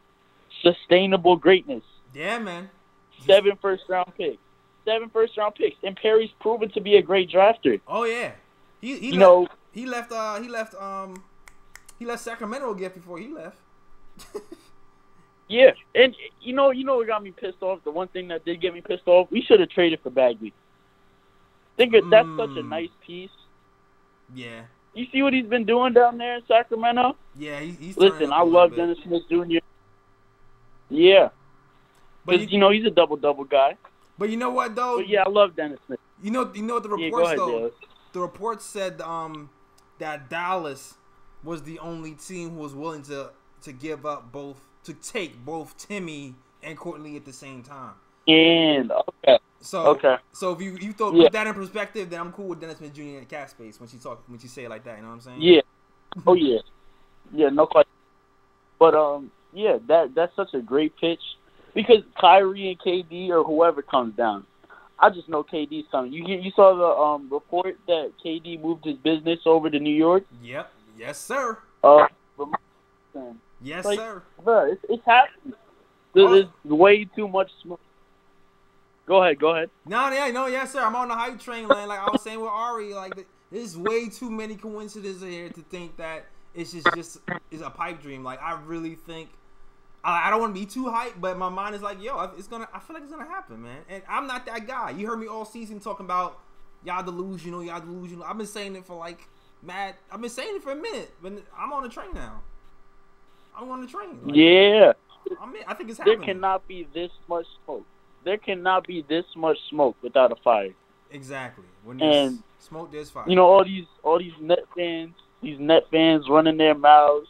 Sustainable greatness. Yeah, man. 7 first-round picks. 7 first-round picks, and Perry's proven to be a great drafter. Oh yeah, he left Sacramento again before he left. Yeah, and you know what got me pissed off? The one thing that did get me pissed off, we should have traded for Bagley. That's such a nice piece. Yeah. You see what he's been doing down there in Sacramento? Yeah, he's Listen, I love Dennis Smith Jr. Yeah. But Because, he's a double-double guy. But you know what, though? But, yeah, I love Dennis Smith. You know what the reports, go ahead, though? Dale. The reports said that Dallas was the only team who was willing to give up to take both Timmy and Courtney at the same time. And, okay. So if you put that in perspective, then I'm cool with Dennis Smith Jr. in the cap space when she say it like that. You know what I'm saying? Yeah. Oh yeah. Yeah, no question. But yeah, that's such a great pitch because Kyrie and KD or whoever comes down, I just know KD's coming. You saw the report that KD moved his business over to New York. Yep. Yes, sir. Yes, sir. Bro, it's happening. There's way too much smoke. Go ahead. Yes, sir. I'm on the hype train, man. Like I was saying with Ari, like there's way too many coincidences here to think that it's a pipe dream. Like I really think I don't want to be too hyped, but my mind is like, yo, I feel like it's gonna happen, man. And I'm not that guy. You heard me all season talking about y'all delusional. I've been saying it for I've been saying it for a minute, but I'm on the train now. I'm on the train. Like, yeah. I think it's happening. There cannot be this much smoke. There cannot be this much smoke without a fire. Exactly. When there's smoke, there's fire. All these net fans running their mouths,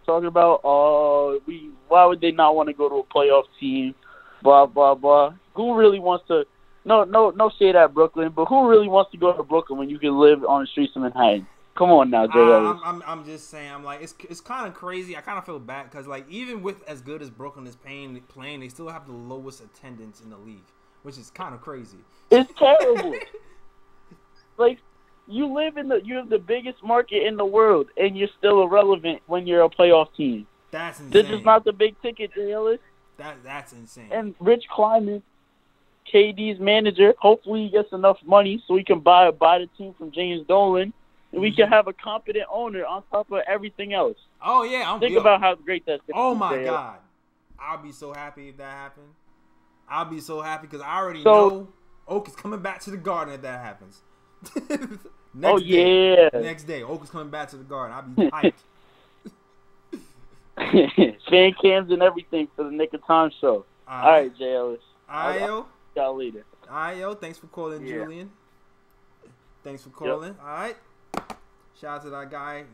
talking about, why would they not want to go to a playoff team? Blah blah blah. Who really wants to? No shade at Brooklyn, but who really wants to go to Brooklyn when you can live on the streets of Manhattan? Come on now, Jay. I'm just saying. I'm like, it's kind of crazy. I kind of feel bad because like even with as good as Brooklyn is playing, they still have the lowest attendance in the league, which is kind of crazy. It's terrible. Like you have the biggest market in the world, and you're still irrelevant when you're a playoff team. That's insane. This is not the big ticket, Jay Ellis. That's insane. And Rich Kleiman, KD's manager, hopefully he gets enough money so he can buy the team from James Dolan. And we can have a competent owner on top of everything else. Oh, yeah. Think about how great that's going to be. Oh, my God. I'll be so happy if that happened. I'll be so happy because I already know Oak is coming back to the Garden if that happens. Next day, Oak is coming back to the Garden. I'll be hyped. Fan cams and everything for the Nick of Time show. All right, Jay Ellis. All right, yo. Y'all later. All right, yo. Thanks for calling, Julian. Thanks for calling. Yep. All right. Shout out to that guy,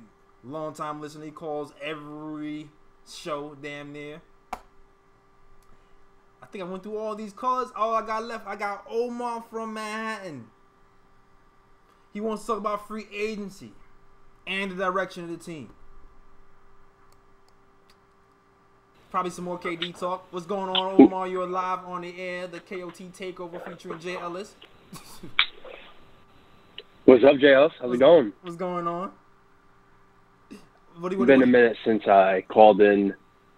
long time listener. He calls every show, damn near. I think I went through all these callers. All I got left, I got Omar from Manhattan. He wants to talk about free agency and the direction of the team. Probably some more KD talk. What's going on, Omar? You're live on the air. The KOT Takeover featuring Jay Ellis. What's up, Jay Ellis? How's it going? What's going on? It's been a minute since I called in.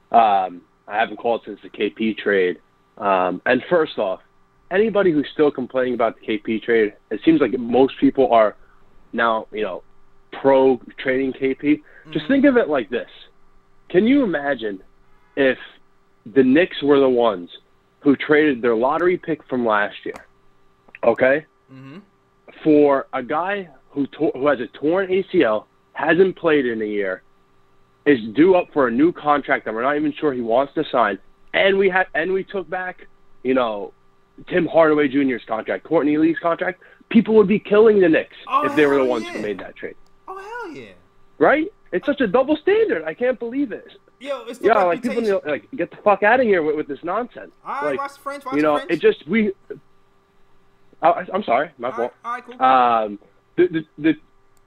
I haven't called since the KP trade. And first off, anybody who's still complaining about the KP trade, it seems like most people are now, pro trading KP. Just think of it like this. Can you imagine if the Knicks were the ones who traded their lottery pick from last year, okay, for a guy who has a torn ACL, hasn't played in a year, is due up for a new contract that we're not even sure he wants to sign, and we took back, Tim Hardaway Jr.'s contract, Courtney Lee's contract, people would be killing the Knicks if they were the ones who made that trade. Oh, hell yeah. Right? It's such a double standard. I can't believe it. Yo, it's the reputation. People get the fuck out of here with this nonsense. All right, watch the French. Watch the French. It just I'm sorry, my fault. All right, cool.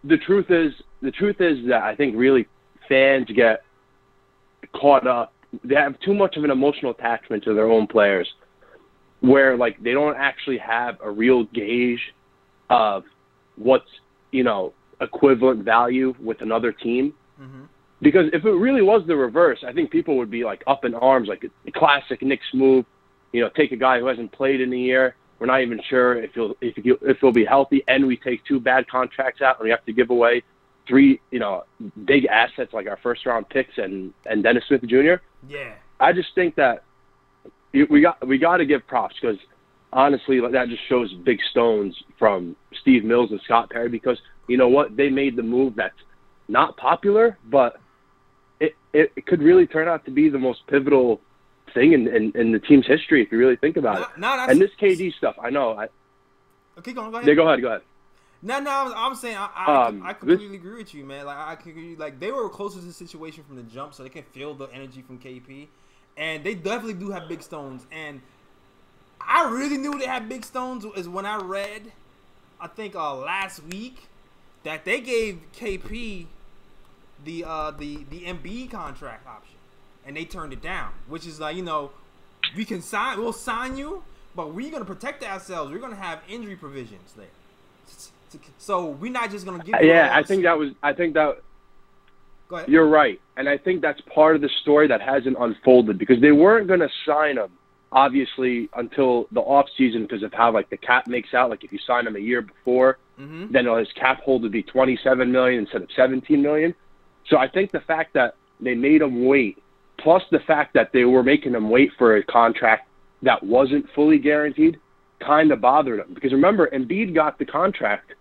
The truth is that I think really fans get caught up. They have too much of an emotional attachment to their own players, where they don't actually have a real gauge of what's equivalent value with another team. Because if it really was the reverse, I think people would be up in arms, like a classic Knicks move. Take a guy who hasn't played in a year. We're not even sure if he'll be healthy, and we take 2 bad contracts out, and we have to give away 3 big assets like our first round picks and Dennis Smith Jr. Yeah, I just think that we got to give props, because honestly, that just shows big stones from Steve Mills and Scott Perry, because you know what, they made the move that's not popular, but it could really turn out to be the most pivotal thing in the team's history if you really think about it. And this KD stuff, I know. Okay, go ahead. Yeah, go ahead. No, I'm saying I completely agree with you, man. Like I could agree, like they were closer to the situation from the jump, so they can feel the energy from KP, and they definitely do have big stones. And I really knew they had big stones is when I read, I think last week, that they gave KP the Embiid contract option, and they turned it down, which is like, we'll sign you, but we're gonna protect ourselves. We're gonna have injury provisions there. So we're not just gonna give. Yeah, I think that. Go ahead. You're right, and I think that's part of the story that hasn't unfolded because they weren't gonna sign him, obviously, until the off season because of how like the cap makes out. Like if you sign him a year before, then his cap hold would be $27 million instead of $17 million. So I think the fact that they made him wait, plus the fact that they were making him wait for a contract that wasn't fully guaranteed, kind of bothered him. Because remember, Embiid got the contract,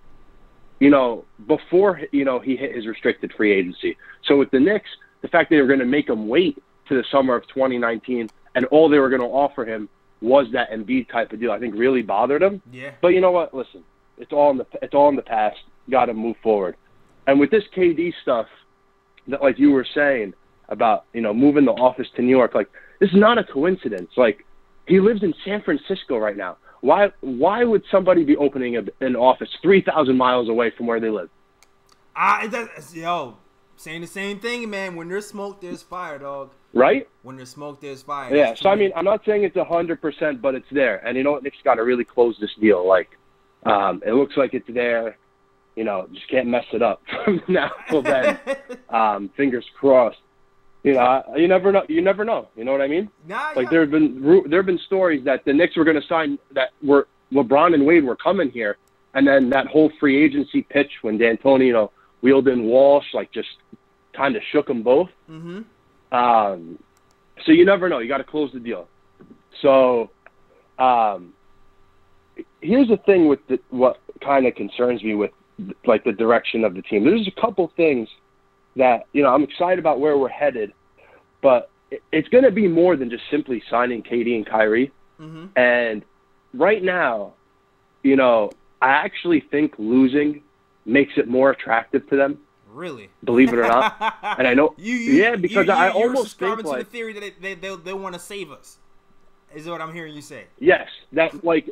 before, he hit his restricted free agency. So with the Knicks, the fact they were going to make him wait to the summer of 2019 and all they were going to offer him was that Embiid type of deal, I think really bothered him. Yeah. But you know what? Listen, it's all in the past. Got to move forward. And with this KD stuff, that like you were saying about, moving the office to New York, like this is not a coincidence. Like he lives in San Francisco right now. Why would somebody be opening an office 3,000 miles away from where they live? Saying the same thing, man. When there's smoke, there's fire, dog. Right? When there's smoke, there's fire. Yeah. So I mean, I'm not saying it's 100%, but it's there. And you know what? Knicks got to really close this deal. Like, it looks like it's there. Just can't mess it up from now till then. Fingers crossed. You never know. You never know. You know what I mean? Like there have been stories that the Knicks were going to sign that were LeBron and Wade were coming here, and then that whole free agency pitch when D'Antoni, wheeled in Walsh, like just kind of shook them both. So you never know. You got to close the deal. So here's the thing with what kind of concerns me with like the direction of the team. There's a couple things that, I'm excited about where we're headed, but it's going to be more than just simply signing KD and Kyrie. And right now, I actually think losing makes it more attractive to them. Really? Believe it or not. And I know, because I almost think to the theory that they want to save us. Is what I'm hearing you say. Yes, that's like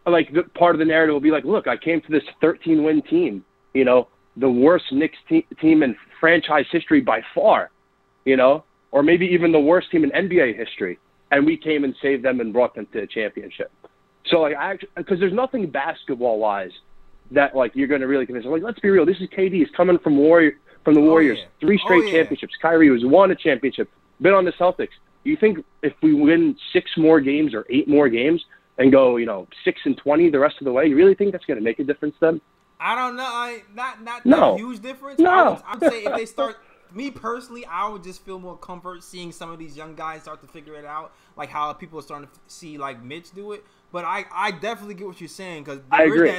the part of the narrative will be like, look, I came to this 13-win team, the worst Knicks team in franchise history by far, or maybe even the worst team in NBA history. And we came and saved them and brought them to a championship. So, because there's nothing basketball-wise that, you're going to really convince them. Let's be real. This is KD. He's coming from the Warriors. 3 straight championships. Kyrie has won a championship, been on the Celtics. You think if we win 6 more games or 8 more games and go, 6-20 the rest of the way, you really think that's going to make a difference then? I don't know. Not a huge difference. No. I would say if they start, me personally, I would just feel more comfort seeing some of these young guys start to figure it out, like how people are starting to see Mitch do it. But I definitely get what you're saying because I agree.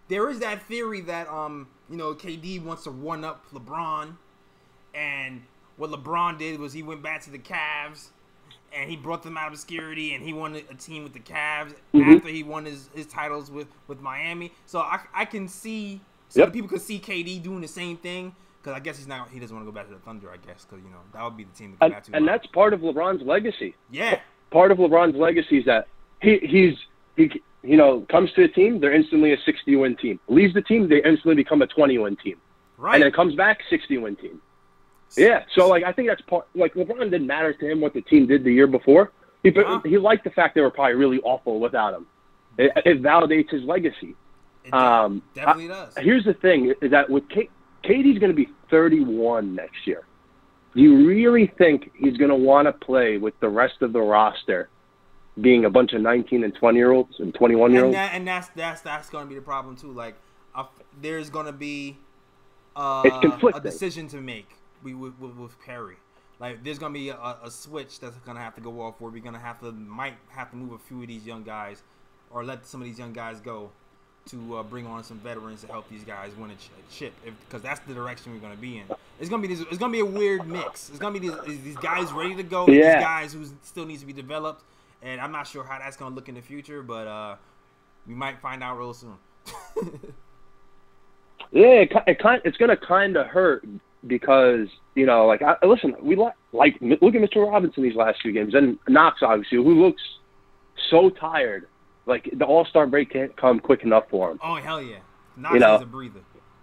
There is that theory that KD wants to one up LeBron, and what LeBron did was he went back to the Cavs. And he brought them out of obscurity, and he won a team with the Cavs after he won his titles with Miami. So I can see some people could see KD doing the same thing because I guess he doesn't want to go back to the Thunder. I guess because that would be the team to go back to. And that's part of LeBron's legacy. Yeah, part of LeBron's legacy is that he comes to a team, they're instantly a 60-win team. Leaves the team, they instantly become a 20-win team. Right, and then comes back 60-win team. Yeah, so I think that's part. LeBron didn't matter to him what the team did the year before. He liked the fact they were probably really awful without him. It validates his legacy. It definitely does. Here's the thing: is that with KD's going to be 31 next year. Do you really think he's going to want to play with the rest of the roster, being a bunch of 19 and 20-year-olds and 21-year-olds? And that's going to be the problem too. There's going to be a decision to make. With Perry, there's gonna be a switch that's gonna have to go off where we're gonna might have to move a few of these young guys, or let some of these young guys go, to bring on some veterans to help these guys win a chip, because that's the direction we're going to be in. It's going to be a weird mix. It's going to be these guys ready to go, and these guys who still needs to be developed, and I'm not sure how that's going to look in the future, but we might find out real soon. Yeah, it's going to kind of hurt because, you know, like, listen, we look at Mr. Robinson these last few games, and Knox, obviously, who looks so tired. Like, the All-Star break can't come quick enough for him. Oh, hell yeah. Knox is a breather.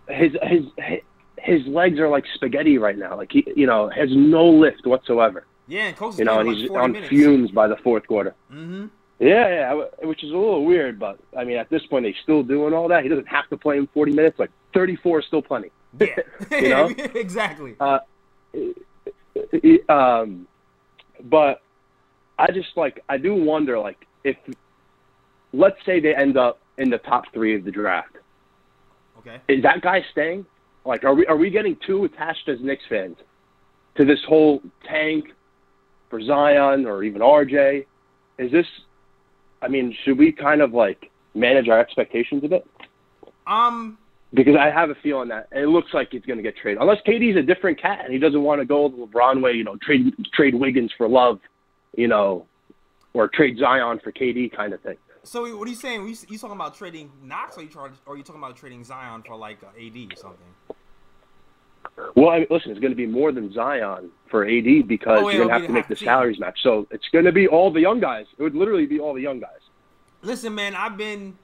His legs are like spaghetti right now. Like, he, you know, has no lift whatsoever. Yeah, and coach is you know, and like he's 40 on minutes. fumes by the fourth quarter. Mm-hmm. Yeah, which is a little weird, but, I mean, at this point, he's still doing all that. He doesn't have to play in 40 minutes. Like, 34 is still plenty. Yeah, you know? Exactly. But I just, like, I do wonder, like, if, let's say they end up in the top 3 of the draft. Okay. Is that guy staying? Like, are we getting too attached as Knicks fans to this whole tank for Zion or even RJ? Is this, I mean, should we kind of, like, manage our expectations a bit? Because I have a feeling that it looks like he's going to get traded. Unless KD's a different cat and he doesn't want to go the LeBron way, you know, trade Wiggins for Love, you know, or trade Zion for KD kind of thing. So what are you saying? You talking about trading Knox, or are you talking about trading Zion for, like, AD or something? Well, I mean, listen, it's going to be more than Zion for AD because you're going to have to make the salaries match. So it's going to be all the young guys. It would literally be all the young guys. Listen, man, I've been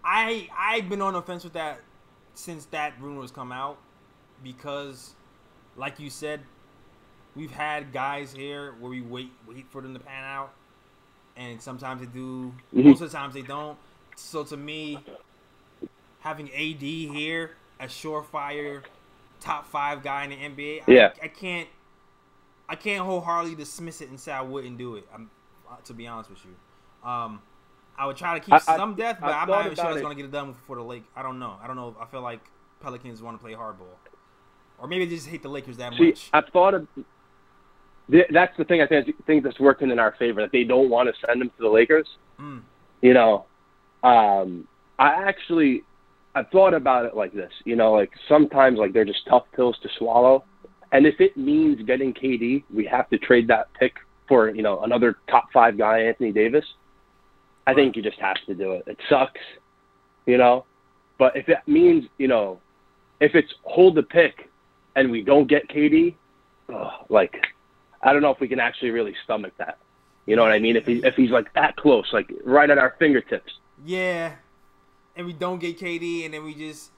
on the fence with that since that rumor has come out, because, like you said, we've had guys here where we wait for them to pan out, and sometimes they do. Mm-hmm. Most of the times they don't. So to me, having AD here, a surefire top 5 guy in the NBA, yeah. I can't wholeheartedly dismiss it and say I wouldn't do it. To be honest with you, I would try to keep some depth, but I'm not even sure it's going to get it done for the Lakers. I don't know. I feel like Pelicans want to play hardball, or maybe they just hate the Lakers that much. I've thought of. That's the thing. I think that's working in our favor, that they don't want to send him to the Lakers. You know, I've thought about it like this. You know, like, sometimes, like, they're just tough pills to swallow, and if it means getting KD, we have to trade that pick for, you know, another top 5 guy, Anthony Davis. I think you just have to do it. It sucks, you know, but if it means, you know, if it's hold the pick and we don't get KD, like, I don't know if we can actually really stomach that. You know what I mean? If he's like that close, like right at our fingertips. Yeah, and we don't get KD, and then we just.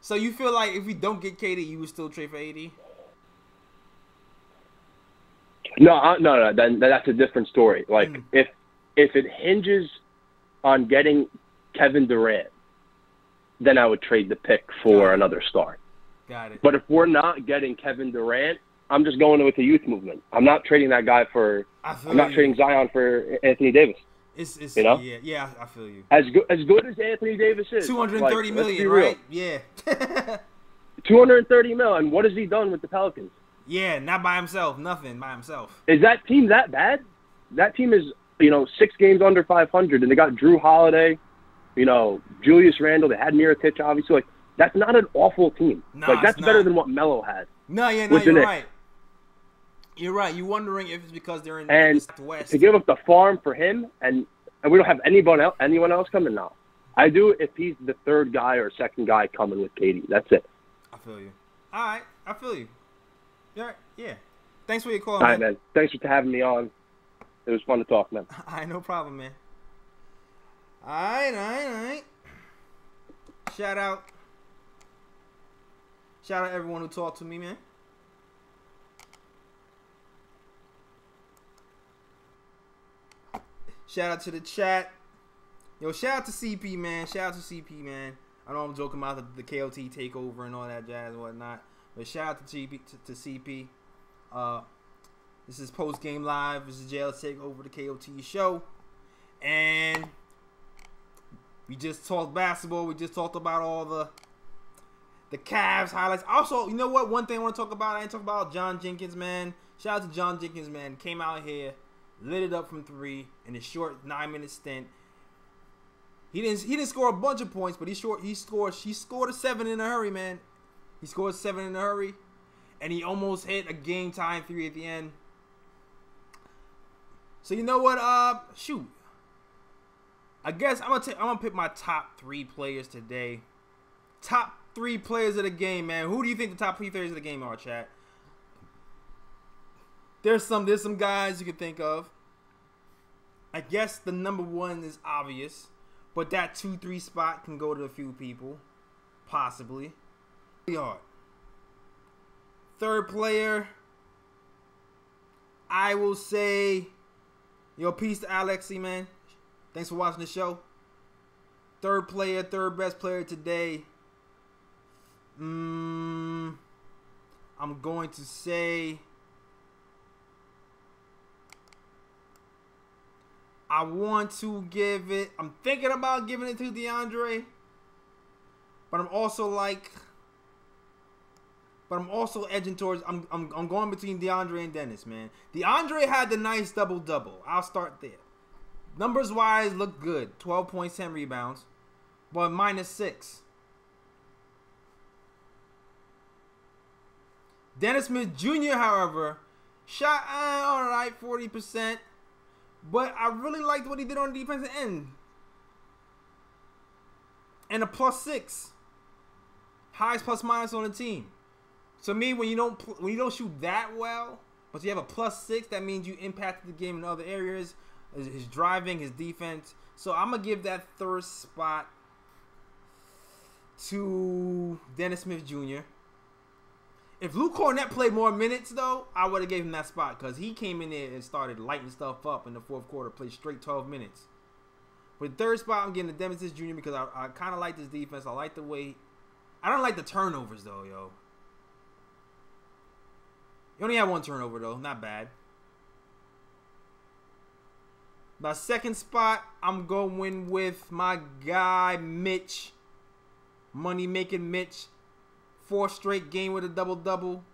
So you feel like if we don't get KD, you would still trade for AD? No. Then that's a different story. Like, if it hinges on getting Kevin Durant, then I would trade the pick for another star. Got it. But if we're not getting Kevin Durant, I'm just going with the youth movement. I'm not trading that guy for. I'm not trading Zion for Anthony Davis. It's you know? Yeah, I feel you. As good as Anthony Davis is, 230 million, right? Yeah. 230 million. And what has he done with the Pelicans? Yeah, not by himself. Nothing by himself. Is that team that bad? That team is, you know, 6 games under 500, and they got Drew Holiday, you know, Julius Randle. They had Mirotic, obviously. Like, that's not an awful team. Like, that's better than what Melo had. You're right. You're right. You're wondering if it's because they're in the West. To give up the farm for him, and we don't have anyone else coming now. I do if he's the 3rd guy or 2nd guy coming with KD. That's it. I feel you. All right. I feel you. Yeah. Thanks for your call, All right, man. Thanks for having me on. It was fun to talk, man. All right, no problem, man. All right. Shout out everyone who talked to me, man. Shout out to the chat. Yo, shout out to CP, man. I know I'm joking about the KOT takeover and all that jazz and whatnot. But shout out to CP. This is post game live. This is JL's takeover, the KOT show, and we just talked basketball. We just talked about all the Cavs highlights. Also, you know what? One thing I want to talk about. I didn't talk about John Jenkins, man. Shout out to John Jenkins, man. Came out here, lit it up from 3 in a short 9-minute stint. He didn't score a bunch of points, but he scored a 7 in a hurry, man. He scored 7 in a hurry, and he almost hit a game-tying 3 at the end. So you know what? Shoot. I guess I'm gonna pick my top 3 players today. Top 3 players of the game, man. Who do you think the top 3 players of the game are, chat? There's some guys you can think of. I guess the number 1 is obvious, but that 2-3 spot can go to a few people, possibly. Hard. Third player, I will say, yo, peace to Alexi, man. Thanks for watching the show. Third player, third best player today. I'm going to say, I want to give it, I'm thinking about giving it to DeAndre, but I'm also edging towards, I'm going between DeAndre and Dennis, man. DeAndre had the nice double-double. I'll start there. Numbers-wise, look good. 12 points, 10 rebounds, but -6. Dennis Smith Jr., however, shot all right, 40%. But I really liked what he did on the defensive end. And a +6. Highest plus-minus on the team. To me, when you don't shoot that well, but you have a +6, that means you impacted the game in other areas. His driving, his defense. So I'm going to give that third spot to Dennis Smith Jr. If Luke Cornett played more minutes, though, I would have gave him that spot because he came in there and started lighting stuff up in the fourth quarter, played straight 12 minutes. With the third spot, I'm getting the Dennis Smith Jr. because I kind of like this defense. I like the way. I don't like the turnovers, though, yo. You only have 1 turnover, though. Not bad. My second spot, I'm going with my guy, Mitch. Money-making Mitch. 4th straight game with a double-double.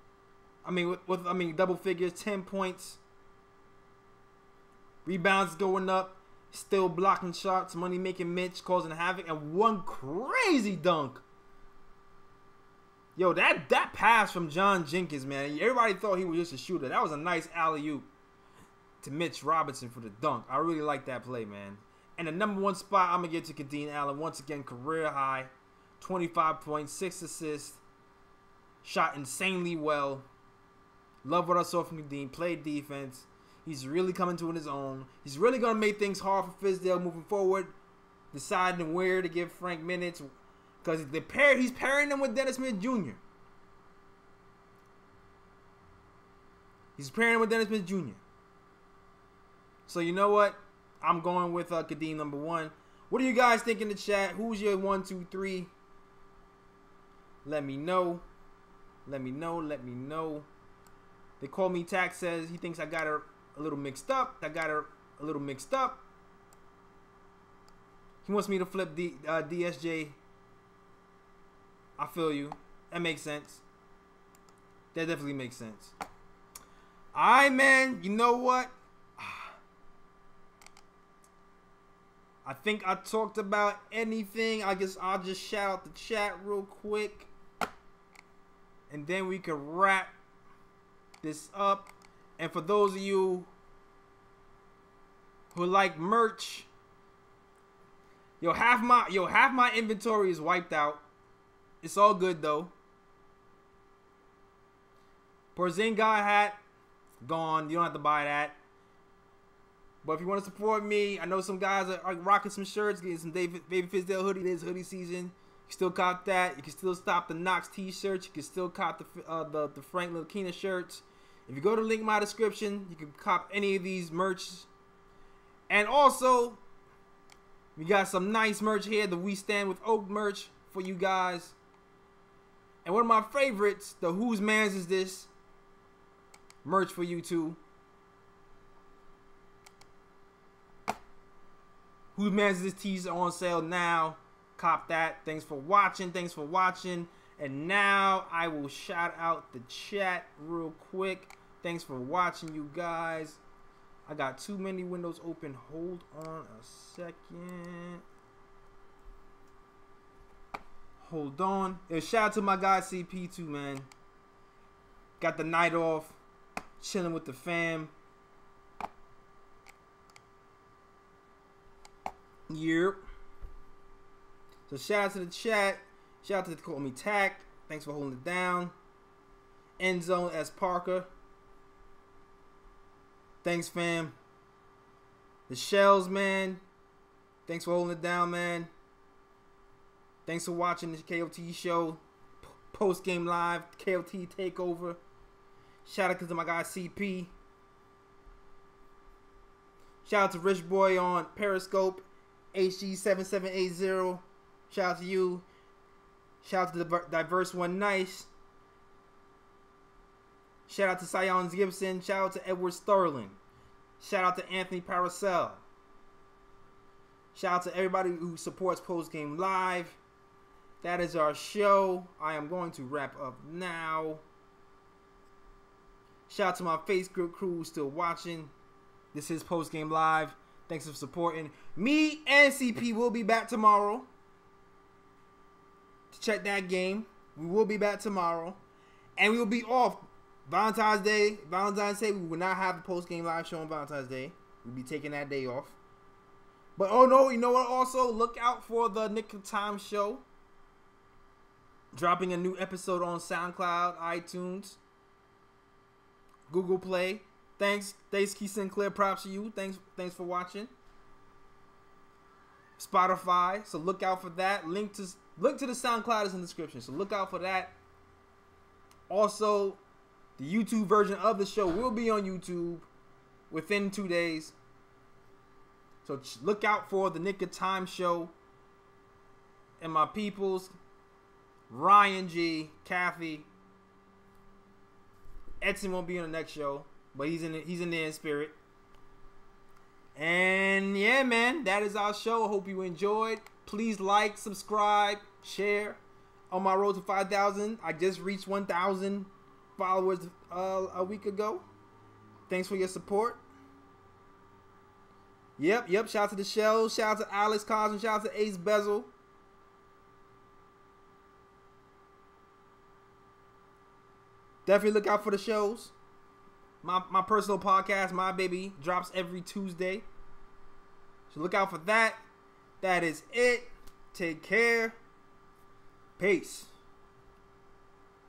I mean, double figures, 10 points. Rebounds going up. Still blocking shots. Money-making Mitch, causing havoc. And 1 crazy dunk. Yo, that pass from John Jenkins, man. Everybody thought he was just a shooter. That was a nice alley-oop to Mitch Robinson for the dunk. I really like that play, man. And the number 1 spot, I'm going to get to Kadeem Allen. Once again, career high. 25 points, 6 assists. Shot insanely well. Love what I saw from Kadeem. Played defense. He's really coming to his own. He's really going to make things hard for Fizdale moving forward. Deciding where to give Frank minutes. Because he's pairing them with Dennis Smith Jr. He's pairing him with Dennis Smith Jr. So you know what? I'm going with Kadeem number 1. What do you guys think in the chat? Who's your 1, 2, 3? Let me know. Let me know. Let me know. They call me Tax says he thinks I got her a little mixed up. He wants me to flip DSJ. I feel you. That makes sense. That definitely makes sense. Alright, man. You know what? I think I talked about anything. I guess I'll just shout out the chat real quick. And then we can wrap this up. And for those of you who like merch, half my inventory is wiped out. It's all good though. Porzingis hat gone. You don't have to buy that. But if you want to support me, I know some guys are rocking some shirts, getting some Baby Fizdale hoodie. It is hoodie season. You can still cop that. You can still stop the Knox t-shirts. You can still cop the Frank Lakina shirts. If you go to the link in my description, you can cop any of these merch. And also, we got some nice merch here. The We Stand With Oak merch for you guys. And one of my favorites, the Whose Mans Is This merch for you too. Whose Mans Is This tees are on sale now. Cop that. Thanks for watching. And now I will shout out the chat real quick. Thanks for watching, you guys. I got too many windows open. Hold on a second. Hold on. Shout out to my guy CP too, man. Got the night off. Chilling with the fam. Yep. So shout out to the chat. Shout out to the Call Me Tack. Thanks for holding it down. End Zone S. Parker. Thanks, fam. The Shells, man. Thanks for holding it down, man. Thanks for watching the KOT show. Post-game live. KOT takeover. Shout out to my guy CP. Shout out to Rich Boy on Periscope. HG7780. Shout out to you. Shout out to the Diverse One Nice. Shout out to Sions Gibson. Shout out to Edward Sterling. Shout out to Anthony Paracel. Shout out to everybody who supports Post Game Live. That is our show. I am going to wrap up now. Shout out to my Facebook crew who's still watching. This is Post Game Live. Thanks for supporting. Me and CP will be back tomorrow to check that game. We will be back tomorrow. And we will be off Valentine's Day. We will not have a post-game live show on Valentine's Day. We'll be taking that day off. But oh no, you know what? Also, look out for the Nick of Time show. Dropping a new episode on SoundCloud, iTunes, Google Play. Thanks, Keith Sinclair. Props to you. Thanks for watching. Spotify. So look out for that. Link to the SoundCloud is in the description. So look out for that. Also, the YouTube version of the show will be on YouTube within 2 days. So look out for the Nick of Time show. And my peoples, Ryan G, Kathy. Edson won't be on the next show, but he's in there in spirit. And yeah, man, that is our show. Hope you enjoyed. Please like, subscribe, share. On my road to 5,000, I just reached 1,000 followers a week ago. Thanks for your support. Yep. Shout out to the Shells. Shout out to Alex Cosmo. Shout out to Ace Bezel. Definitely look out for the shows. My personal podcast, My Baby, drops every Tuesday. So look out for that. That is it. Take care. Peace.